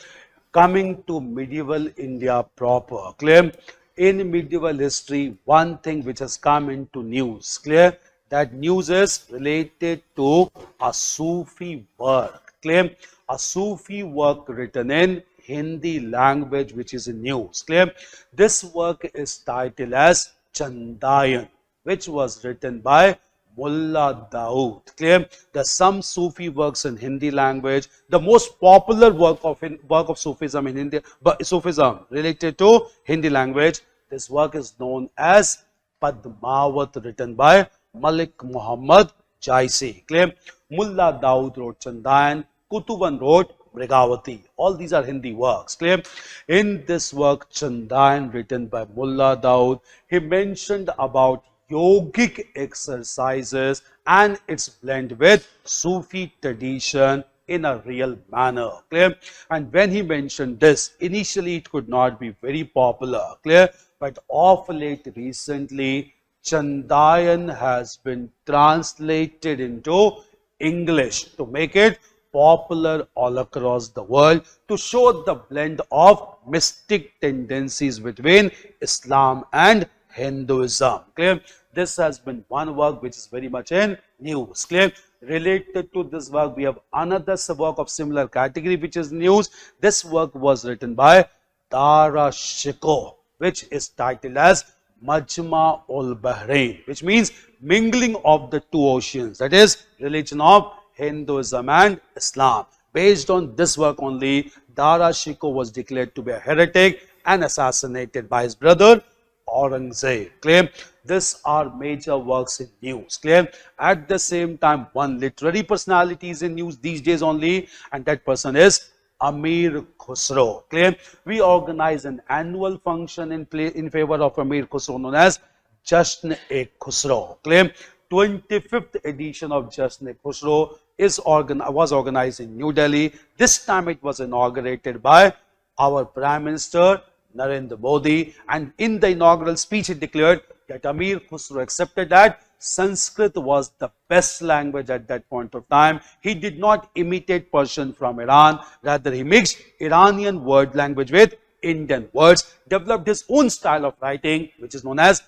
Coming to medieval India proper. Clear? In medieval history, one thing which has come into news. Clear? That news is related to a Sufi work. Clear? A Sufi work written in Hindi language which is in news. Clear? This work is titled as Chandayan, which was written by Mullah Daud. Clear? There are some Sufi works in Hindi language. The most popular work of Sufism in India, but Sufism related to Hindi language. This work is known as Padmavat, written by Malik Muhammad Jaisi. Clear? Mullah Daud wrote Chandayan. Kutuban wrote Mrigavati. All these are Hindi works. Clear? In this work, Chandayan, written by Mullah Daud, he mentioned about yogic exercises and its blend with Sufi tradition in a real manner. Clear? And when he mentioned this, initially it could not be very popular. Clear? But of late, recently, Chandayan has been translated into English to make it popular all across the world, to show the blend of mystic tendencies between Islam and Hinduism. Clear? This has been one work which is very much in news. Clear? Related to this work, we have another work of similar category which is news. This work was written by Dara Shikoh, which is titled as Majma ul Bahrain, which means mingling of the two oceans, that is religion of Hinduism and Islam. Based on this work only, Dara Shikoh was declared to be a heretic and assassinated by his brother Aurangzeb. Clear? These are major works in news. Clear? At the same time, one literary personality is in news these days only, and that person is Amir Khusrau. Clear? We organize an annual function in favor of Amir Khusrau known as Jasn-e-Khusrau. Clear? 25th edition of Jasn-e-Khusrau was organized in New Delhi. This time it was inaugurated by our Prime Minister Narendra Modi, and in the inaugural speech he declared that Amir Khusrau accepted that Sanskrit was the best language at that point of time. He did not imitate Persian from Iran, rather he mixed Iranian word language with Indian words, developed his own style of writing which is known as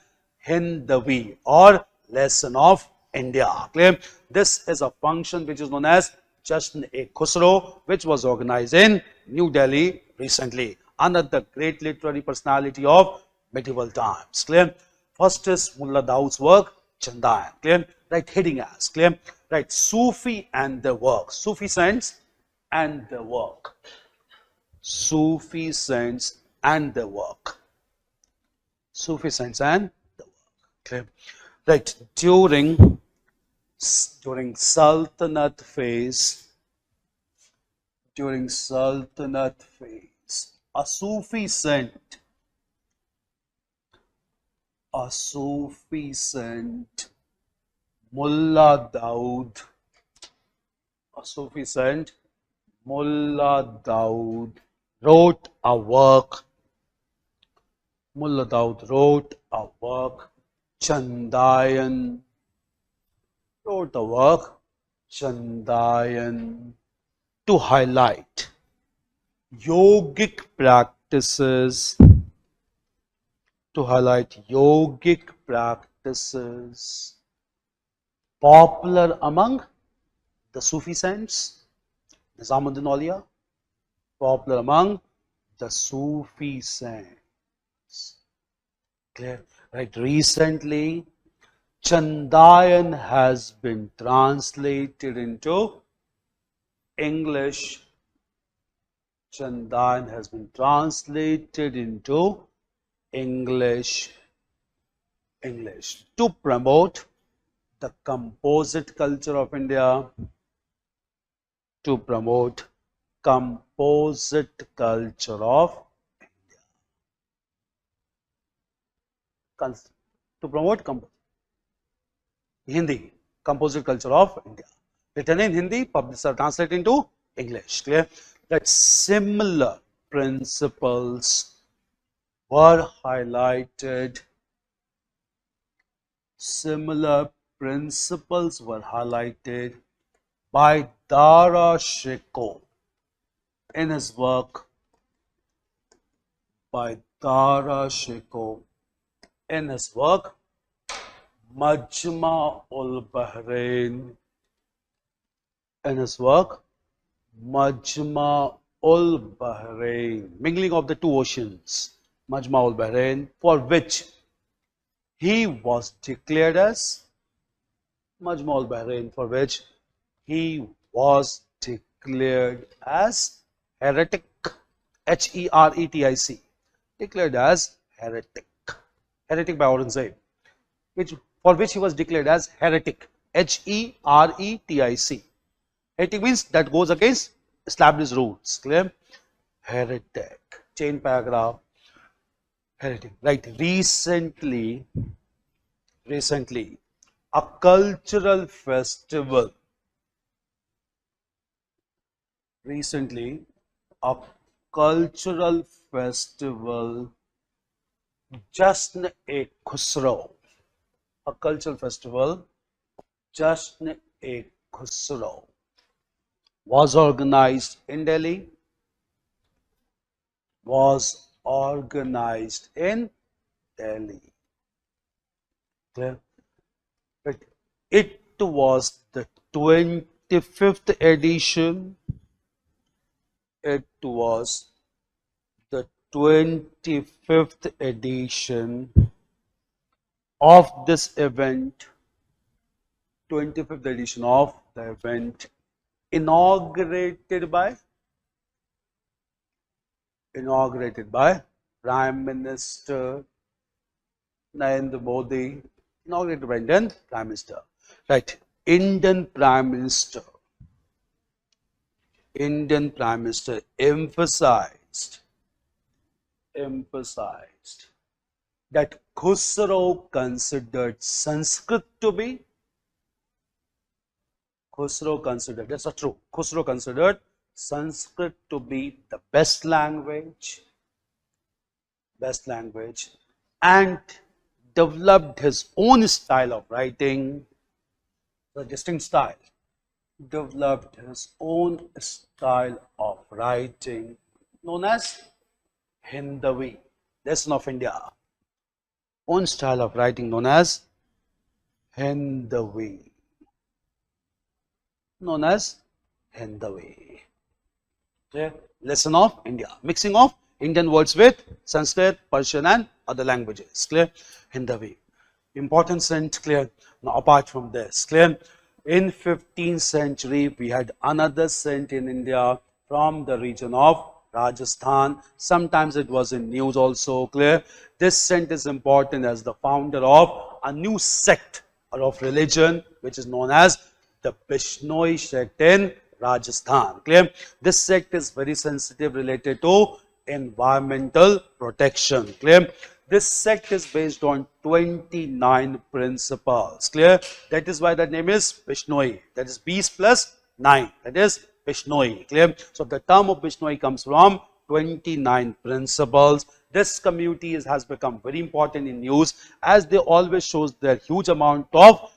Hindavi or Lesson of India. Clear? This is a function which is known as Jasn-e-Khusrau, which was organized in New Delhi recently. Another great literary personality of medieval times. Clear? First is Mullah Daud's work, Chandayan. Clear? Right, heading as. Clear? Right, Sufi and the work. Sufi saints and the work. Sufi saints and the work. Sufi saints and the work. Clear? Right, during Sultanate phase, a Sufi saint, Mullah Daud, Mullah Daud wrote a work. Mullah Daud wrote a work, Chandayan. Wrote a work, Chandayan, to highlight yogic practices, popular among the Sufi saints, Nizamuddin Auliya, popular among the Sufi saints. Clear? Right, recently Chandayan has been translated into English. Chandayan has been translated into English to promote the composite culture of India, to promote composite culture of India, to promote Hindi, composite culture of India. Written in Hindi, published or translated into English. Clear? That similar principles were highlighted. Similar principles were highlighted by Darashiko in his work. By Darashiko in his work Majma ul Bahrain. In his work Majma ul Bahrain, mingling of the two oceans, Majma ul Bahrain, for which he was declared as Majma ul Bahrain, for which he was declared as heretic, Heretic, declared as heretic, heretic by Aurangzeb, for which he was declared as heretic, Heretic. Heretic means that goes against established rules. Clear? Heretic. Chain paragraph. Heretic. Right. Recently, a cultural festival. Recently, a cultural festival, Jasn-e Khusrau. A cultural festival, Jasn-e Khusrau, was organized in Delhi. Was organized in Delhi. Clear? But it was the 25th edition. It was the 25th edition of this event. 25th edition of the event, inaugurated by Prime Minister Narendra Modi, inaugurated by Indian Prime Minister. Right, Indian Prime Minister emphasized that Khusrau considered Sanskrit to be, that's not true. Khusrau considered Sanskrit to be the best language, and developed his own style of writing, the distinct style, developed his own style of writing known as Hindavi, lesson of India, own style of writing known as Hindavi, Clear? Lesson of India, mixing of Indian words with Sanskrit, Persian and other languages. Clear? Hindavi. Important saint. Clear? Now apart from this, clear? In 15th century, we had another saint in India from the region of Rajasthan. Sometimes it was in news also. Clear? This saint is important as the founder of a new sect or of religion which is known as the Bishnoi sect in Rajasthan. Clear? This sect is very sensitive, related to environmental protection. Clear? This sect is based on 29 principles. Clear? That is why the name is Bishnoi. That is beast plus 9. That is Bishnoi. Clear? So the term of Bishnoi comes from 29 principles. This community has become very important in news as they always shows their huge amount of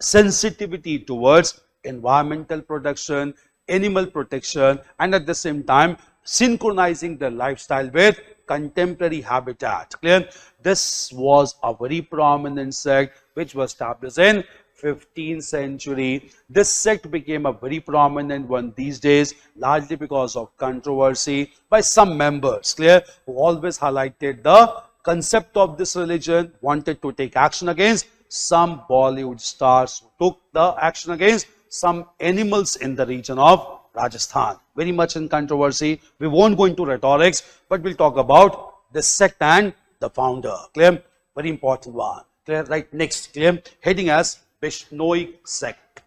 sensitivity towards environmental protection, animal protection, and at the same time synchronizing their lifestyle with contemporary habitat. Clear? This was a very prominent sect which was established in 15th century. This sect became a very prominent one these days, largely because of controversy by some members. Clear? Who always highlighted the concept of this religion, wanted to take action against some Bollywood stars who took the action against some animals in the region of Rajasthan. Very much in controversy. We won't go into rhetorics, but we'll talk about the sect and the founder. Clear? Very important one. Clear? Right, next. Clear? Heading as Bishnoi sect.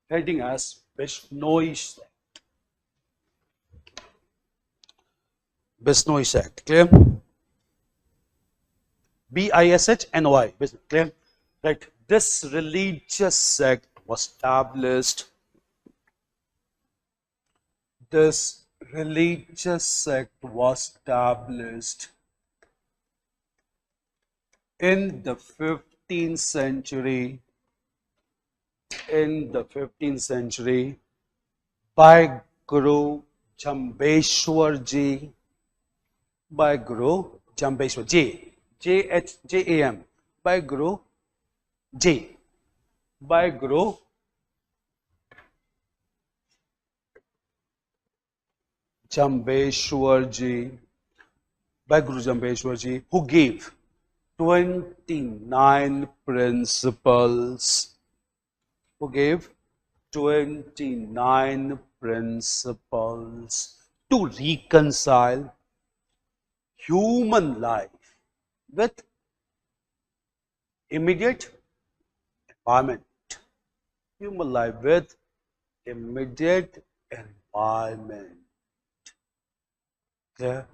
Heading as Bishnoi sect. Bishnoi sect. Clear? Bishnoi. Clear? Right. This religious sect was established. This religious sect was established in the 15th century. In the 15th century, by Guru Jambeshwar Ji, by Guru Jambeshwar J, J-H-J-A-M, by Guru J, by Guru Jambeshwar Ji, by Guru Jambeshwar Ji, who gave 29 principles, who gave 29 principles to reconcile human life with immediate environment. Human life with immediate environment. Clear?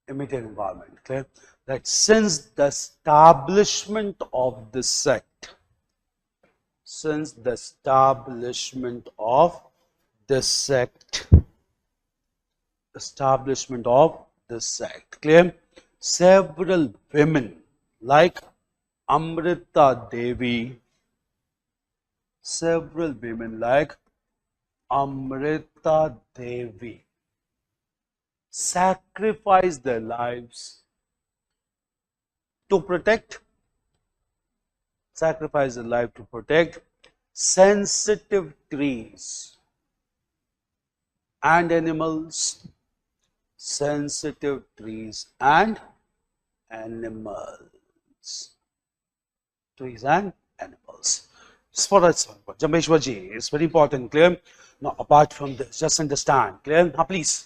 Immediate environment. Clear? That since the establishment of the sect, since the establishment of the sect, clear? Several women like Amrita Devi, sacrificed their lives to protect, sensitive trees and animals, trees and animals. For us, Jambeshwar Ji is very important, clear? Now, apart from this, just understand, clear? Now, please.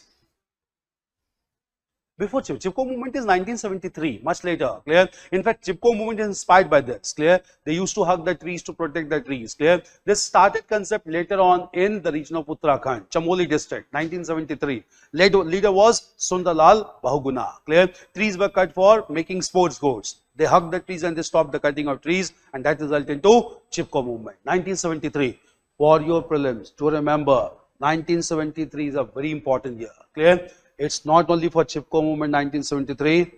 Before Chipko movement is 1973, much later, clear? In fact, Chipko movement is inspired by this, clear? They used to hug the trees to protect the trees, clear? This started concept later on in the region of Uttarakhand, Chamoli district, 1973. Leader was Sundarlal Bahuguna, clear? Trees were cut for making sports goods. They hugged the trees and they stopped the cutting of trees, and that resulted into Chipko movement, 1973. For your prelims, to remember, 1973 is a very important year, clear? It's not only for Chipko movement 1973,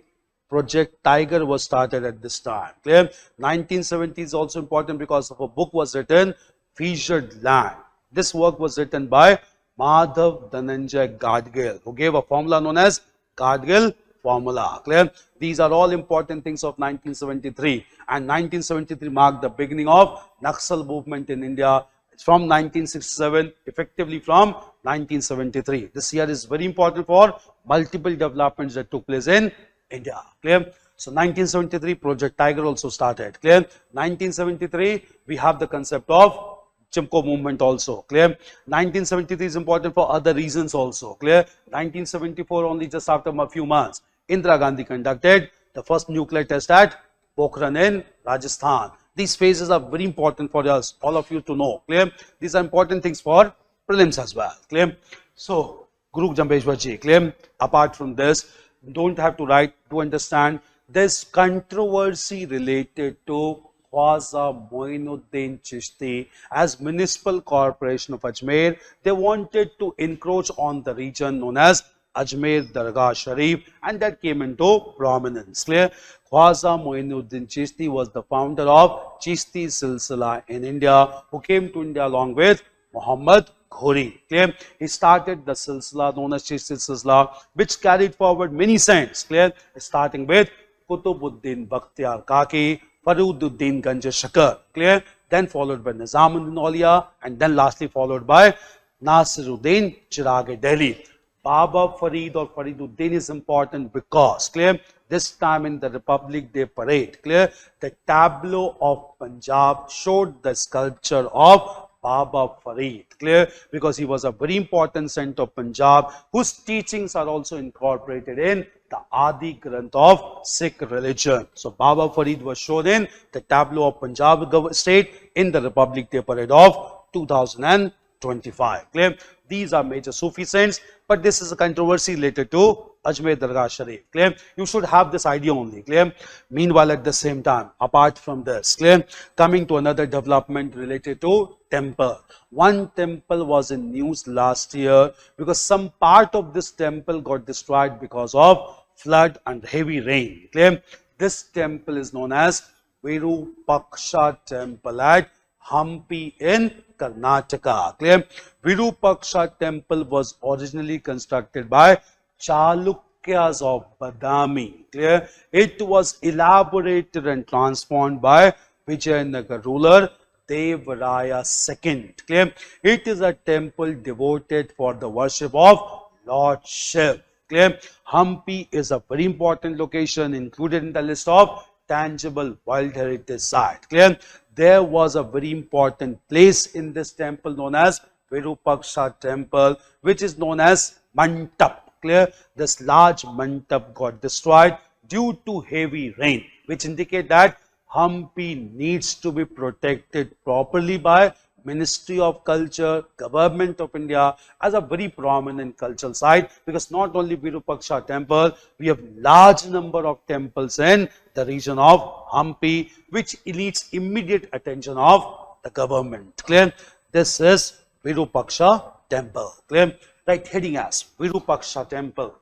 Project Tiger was started at this time, clear? 1970 is also important because of a book was written, Featured Land. This work was written by Madhav Dhananjay Gadgil, who gave a formula known as Gadgil formula, clear? These are all important things of 1973, and 1973 marked the beginning of Naxal movement in India. From 1967, effectively from 1973. This year is very important for multiple developments that took place in India, clear? So 1973, Project Tiger also started, clear? 1973, we have the concept of Chipko movement also, clear? 1973 is important for other reasons also, clear? 1974, only just after a few months, Indira Gandhi conducted the first nuclear test at Pokhran in Rajasthan. These phases are very important for us, all of you to know, clear? These are important things for prelims as well, clear? So, Guru Jambeshwar Ji, clear? Apart from this, don't have to write to understand. There's controversy related to Khwaja Moinuddin Chishti as Municipal Corporation of Ajmer. They wanted to encroach on the region known as Ajmer Dargah Sharif, and that came into prominence, clear? Khwaja Moinuddin Chishti was the founder of Chishti Silsila in India, who came to India along with Muhammad Ghori, clear? He started the Silsila known as Chishti Silsila, which carried forward many saints, clear? Starting with Qutubuddin Bakhtiyar Kaki, Farududdin Ganja Shakar, clear? Then followed by Nizamuddin Auliya, and then lastly followed by Nasiruddin Chirag Delhi. Baba Farid or Fariduddin is important because, clear? This time in the Republic Day parade, clear? The tableau of Punjab showed the sculpture of Baba Farid, clear? Because he was a very important saint of Punjab, whose teachings are also incorporated in the Adi Granth of Sikh religion. So Baba Farid was shown in the tableau of Punjab state in the Republic Day parade of 2025, clear? These are major Sufi saints, but this is a controversy related to Ajmer Dargah Sharif. Clear? You should have this idea only. Clear? Meanwhile, at the same time, apart from this, clear? Coming to another development related to temple. One temple was in news last year because some part of this temple got destroyed because of flood and heavy rain. Clear? This temple is known as Virupaksha temple at Hampi in Karnataka. Clear? Virupaksha temple was originally constructed by Chalukyas of Badami. Clear? It was elaborated and transformed by Vijayanagar ruler Devaraya II. Clear? It is a temple devoted for the worship of Lord Shiv. Clear? Hampi is a very important location included in the list of tangible World Heritage Site. Clear? There was a very important place in this temple known as Virupaksha temple, which is known as Mantap. Clear? This large Mantap got destroyed due to heavy rain, which indicate that Hampi needs to be protected properly by Ministry of Culture, Government of India as a very prominent cultural site, because not only Virupaksha temple, we have large number of temples in the region of Hampi, which needs immediate attention of the government. Clear? This is Virupaksha temple. Clear? Right, heading as Virupaksha temple.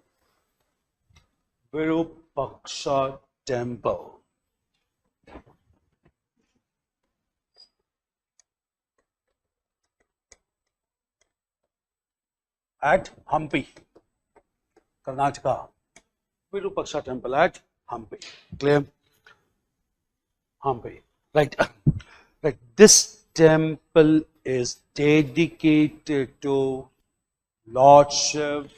Virupaksha temple. At Hampi, Karnataka. Virupaksha temple at Hampi. Clear? Hampi. Right. Right. This temple is dedicated to Lord Shiv.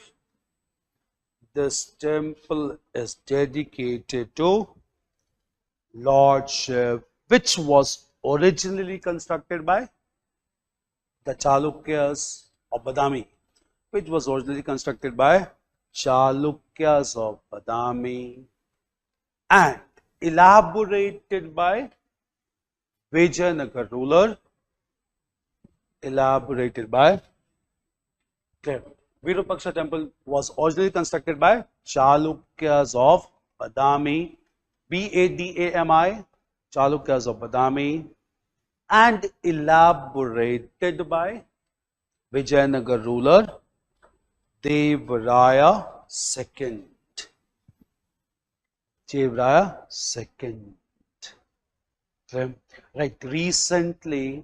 This temple is dedicated to Lord Shiv, which was originally constructed by the Chalukyas of Badami. Which was originally constructed by Chalukyas of Badami and elaborated by Vijayanagar ruler. Elaborated by, clear, Virupaksha temple was originally constructed by Chalukyas of Badami, Badami, Chalukyas of Badami, and elaborated by Vijayanagar ruler Devaraya II. Devaraya II. Okay. Right. Recently,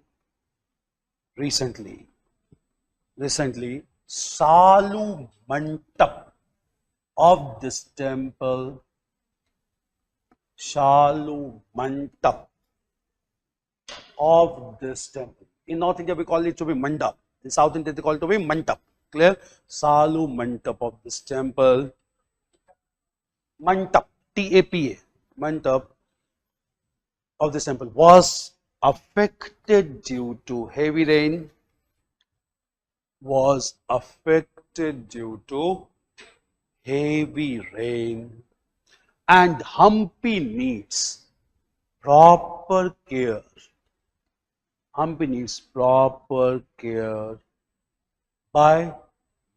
Salu Mantap of this temple, Salu Mantap of this temple. In North India, we call it to be Mandap. In South India, they call it to be Mantap. Clear? Salu Mantap of this temple. Mantap, T-A-P-A, Mantap of this temple was affected due to heavy rain. Was affected due to heavy rain. And Hampi needs proper care. Hampi needs proper care by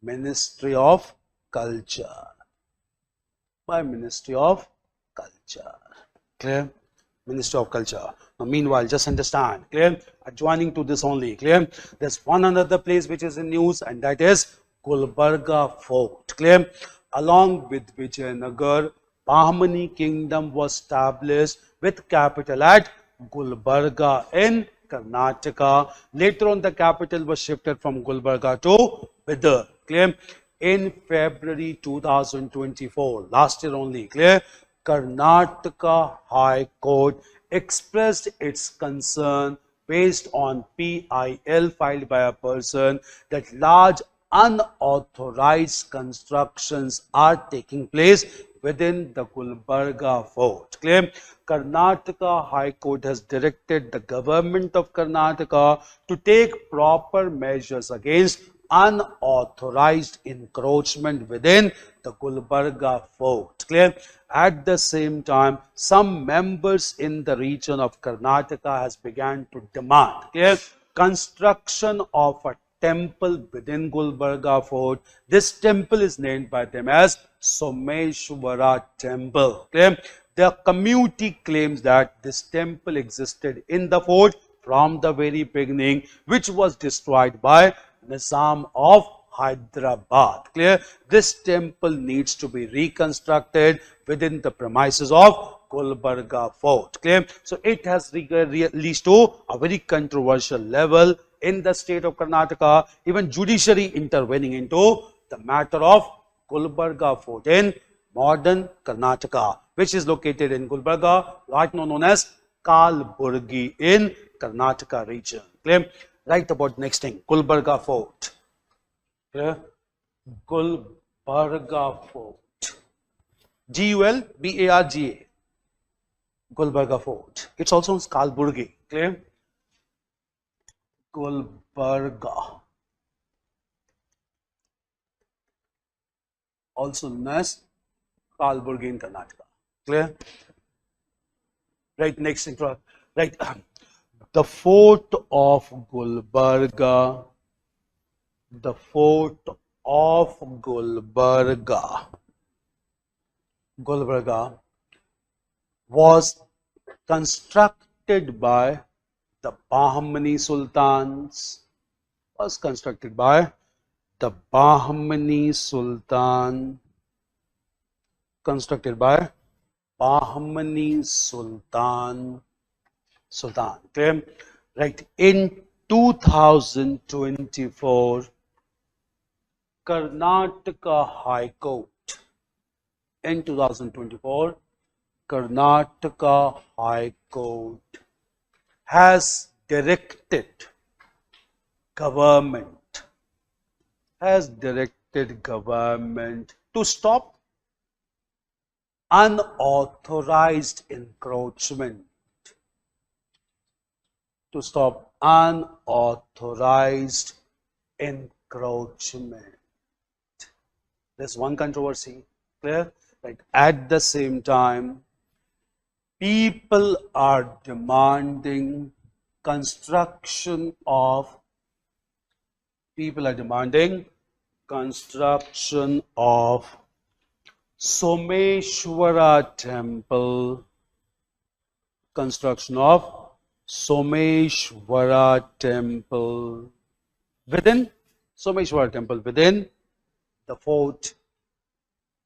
Ministry of Culture. By Ministry of Culture. Clear? Ministry of Culture. Now, meanwhile, just understand. Clear? Adjoining to this only. Clear? There's one another place which is in news, and that is Gulbarga Fort. Clear? Along with Vijayanagar, Bahmani kingdom was established with capital at Gulbarga in Karnataka. Later on, the capital was shifted from Gulbarga to Bidar. Clear? In February 2024, last year only, clear? Karnataka High Court expressed its concern based on PIL filed by a person that large unauthorized constructions are taking place within the Gulbarga Fort. Clear? Karnataka High Court has directed the government of Karnataka to take proper measures against unauthorized encroachment within the Gulbarga Fort. Clear? At the same time, some members in the region of Karnataka has begun to demand, clear, construction of a temple within Gulbarga Fort. This temple is named by them as Someshwara Temple. Okay? The community claims that this temple existed in the fort from the very beginning, which was destroyed by Nizam of Hyderabad. Clear? This temple needs to be reconstructed within the premises of Gulbarga Fort. Clear? So it has reached to a very controversial level in the state of Karnataka, even judiciary intervening into the matter of Gulbarga Fort in modern Karnataka, which is located in Gulbarga, right now known as Kalburgi in Karnataka region. Clear? Right about next thing, Gulbarga Fort. Clear? Gulbarga Fort. Gulbarga. Gulbarga Fort. It's also in Kalburgi. Clear? Gulbarga. Also known as Kalburgi in Karnataka. Clear? Right, next intro. Right. The fort of Gulbarga. The fort of Gulbarga. Gulbarga was constructed by the Bahmani Sultans. Was constructed by the Bahmani Sultan. Constructed by Bahmani Sultan. Okay? Right. In 2024, Karnataka High Court. In 2024, Karnataka High Court has directed government to stop unauthorized encroachment. To stop unauthorized encroachment. There's one controversy. Clear? Right. At the same time, people are demanding construction of Someshwara Temple. Construction of Someshwara Temple within the fort.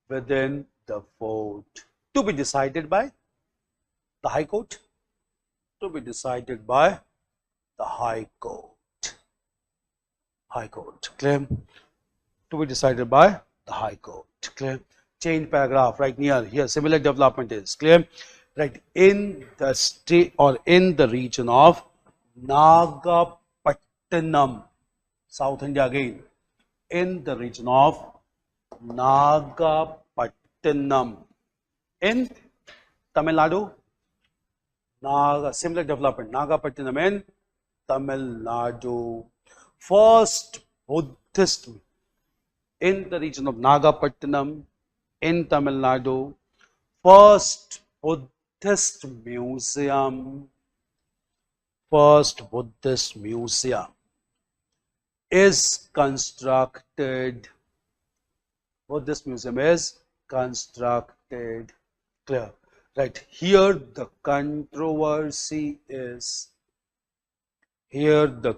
Within the fort, to be decided by the High Court. To be decided by the High Court. High Court. Clear? To be decided by the High Court. Clear? Change paragraph right near here. Similar development is clear. Right, in the state or in the region of Nagapattinam, South India again. In the region of Nagapattinam in Tamil Nadu. Similar development. Nagapattinam in Tamil Nadu. First Buddhist in the region of Nagapattinam in Tamil Nadu. First Buddhist museum. First Buddhist museum is constructed. Buddhist museum is constructed. Clear? Right. Here the controversy is. Here the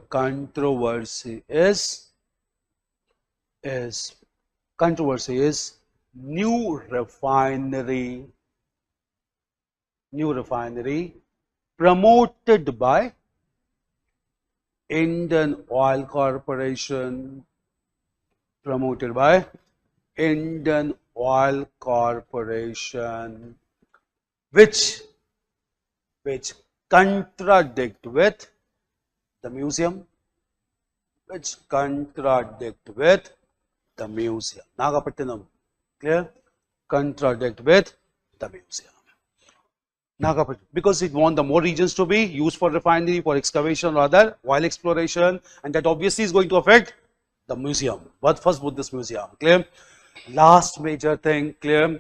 controversy is new refinery. New refinery promoted by Indian Oil Corporation. Promoted by Indian Oil Corporation, which contradict with the museum. Which contradict with the museum. Nagapattinam. Clear? Contradict with the museum. Nagapattinam, because it want the more regions to be used for refinery, for excavation or other oil exploration, and that obviously is going to affect the museum. But first Buddhist museum. Clear? Last major thing. Clear?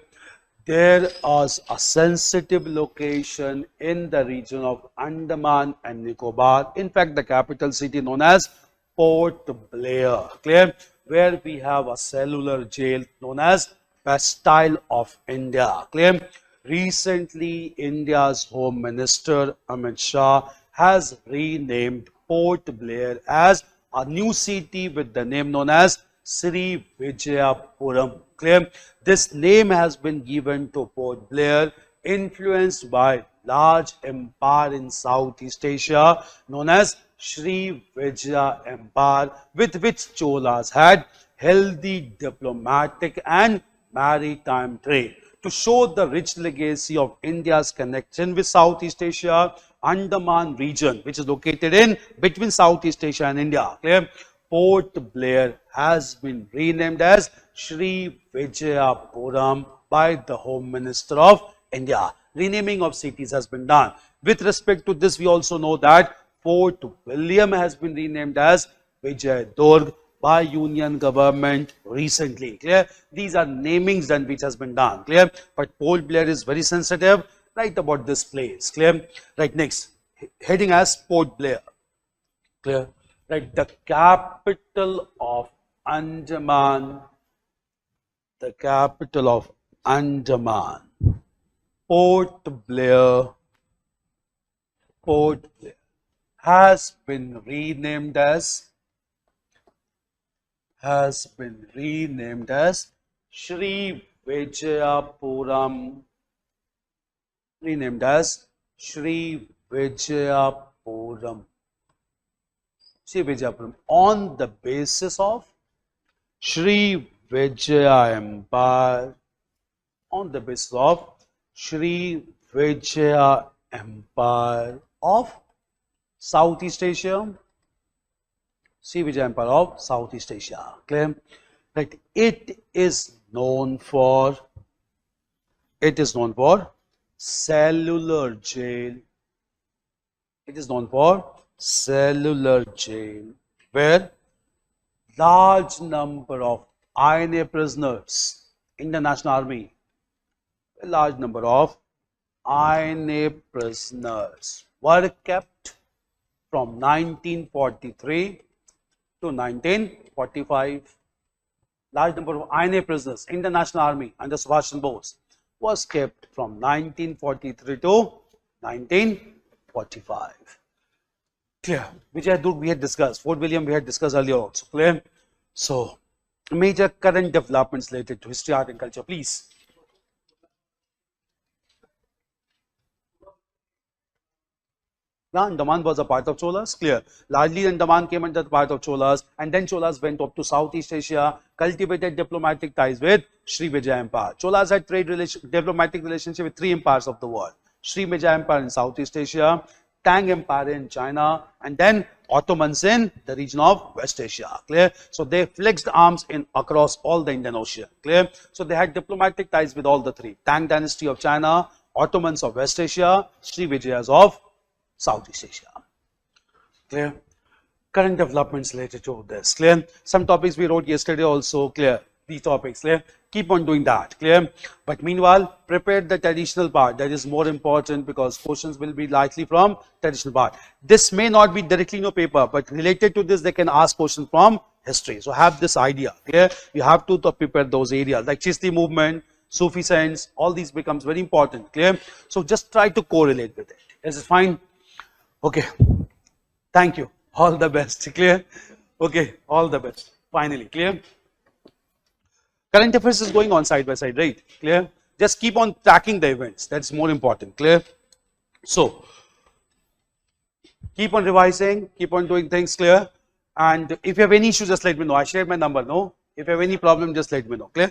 There is a sensitive location in the region of Andaman and Nicobar. In fact, the capital city known as Port Blair, clear, where we have a cellular jail known as Bastille of India, clear. Recently, India's Home Minister Amit Shah has renamed Port Blair as a new city with the name known as Sri Vijayapuram, clear. This name has been given to Port Blair, influenced by large empire in Southeast Asia known as Sri Vijaya Empire, with which Cholas had healthy diplomatic and maritime trade. To show the rich legacy of India's connection with Southeast Asia, Andaman region, which is located in between Southeast Asia and India, clear, Port Blair has been renamed as Sri Vijayapuram by the Home Minister of India. Renaming of cities has been done. With respect to this, we also know that Fort William has been renamed as Vijayadurg by Union government recently. Clear? These are namings done which has been done. Clear? But Port Blair is very sensitive. Right about this place. Clear? Right, next. Heading as Port Blair. Clear? Right, the capital of Andaman. The capital of Andaman. Port Blair has been renamed as Sri Vijayapuram, renamed as Sri Vijayapuram, on the basis of Sri Vijaya Empire, on the basis of Sri Vijaya Empire of Southeast Asia, Sri Vijaya Empire of Southeast Asia. Clear? Right. It is known for cellular jail. It is known for cellular jail, where large number of INA prisoners, International Army, a large number of INA prisoners were kept from 1943 to 1945. Large number of INA prisoners, International Army under Subhash Chandra Bose, was kept from 1943 to 1945. Clear? Vijayadurg we had discussed, Fort William we had discussed earlier also. Clear? So, major current developments related to history, art and culture, please. Andaman was a part of Cholas, clear. Largely Andaman came under the part of Cholas, and then Cholas went up to Southeast Asia, cultivated diplomatic ties with Sri Vijaya Empire. Cholas had diplomatic relationship with three empires of the world: Sri Vijaya Empire in Southeast Asia, Tang Empire in China, and then Ottomans in the region of West Asia. Clear? So they flexed arms in across all the Indian Ocean. Clear? So they had diplomatic ties with all the three: Tang dynasty of China, Ottomans of West Asia, Sri Vijayas of Southeast Asia. Clear? Current developments related to this. Clear? Some topics we wrote yesterday also. Clear? These topics. Clear? Keep on doing that. Clear? But meanwhile, prepare the traditional part. That is more important because questions will be likely from traditional part. This may not be directly in your paper, but related to this, they can ask questions from history. So have this idea. Clear? You have to prepare those areas like Chishti movement, Sufi sense, all these becomes very important. Clear? So just try to correlate with it. Is it fine? Okay, thank you. All the best. Clear? Okay, all the best. Finally, clear? Current affairs is going on side by side, right? Clear? Just keep on tracking the events. That's more important. Clear? So, keep on revising, keep on doing things. Clear? And if you have any issues, just let me know. I shared my number. No? If you have any problem, just let me know. Clear?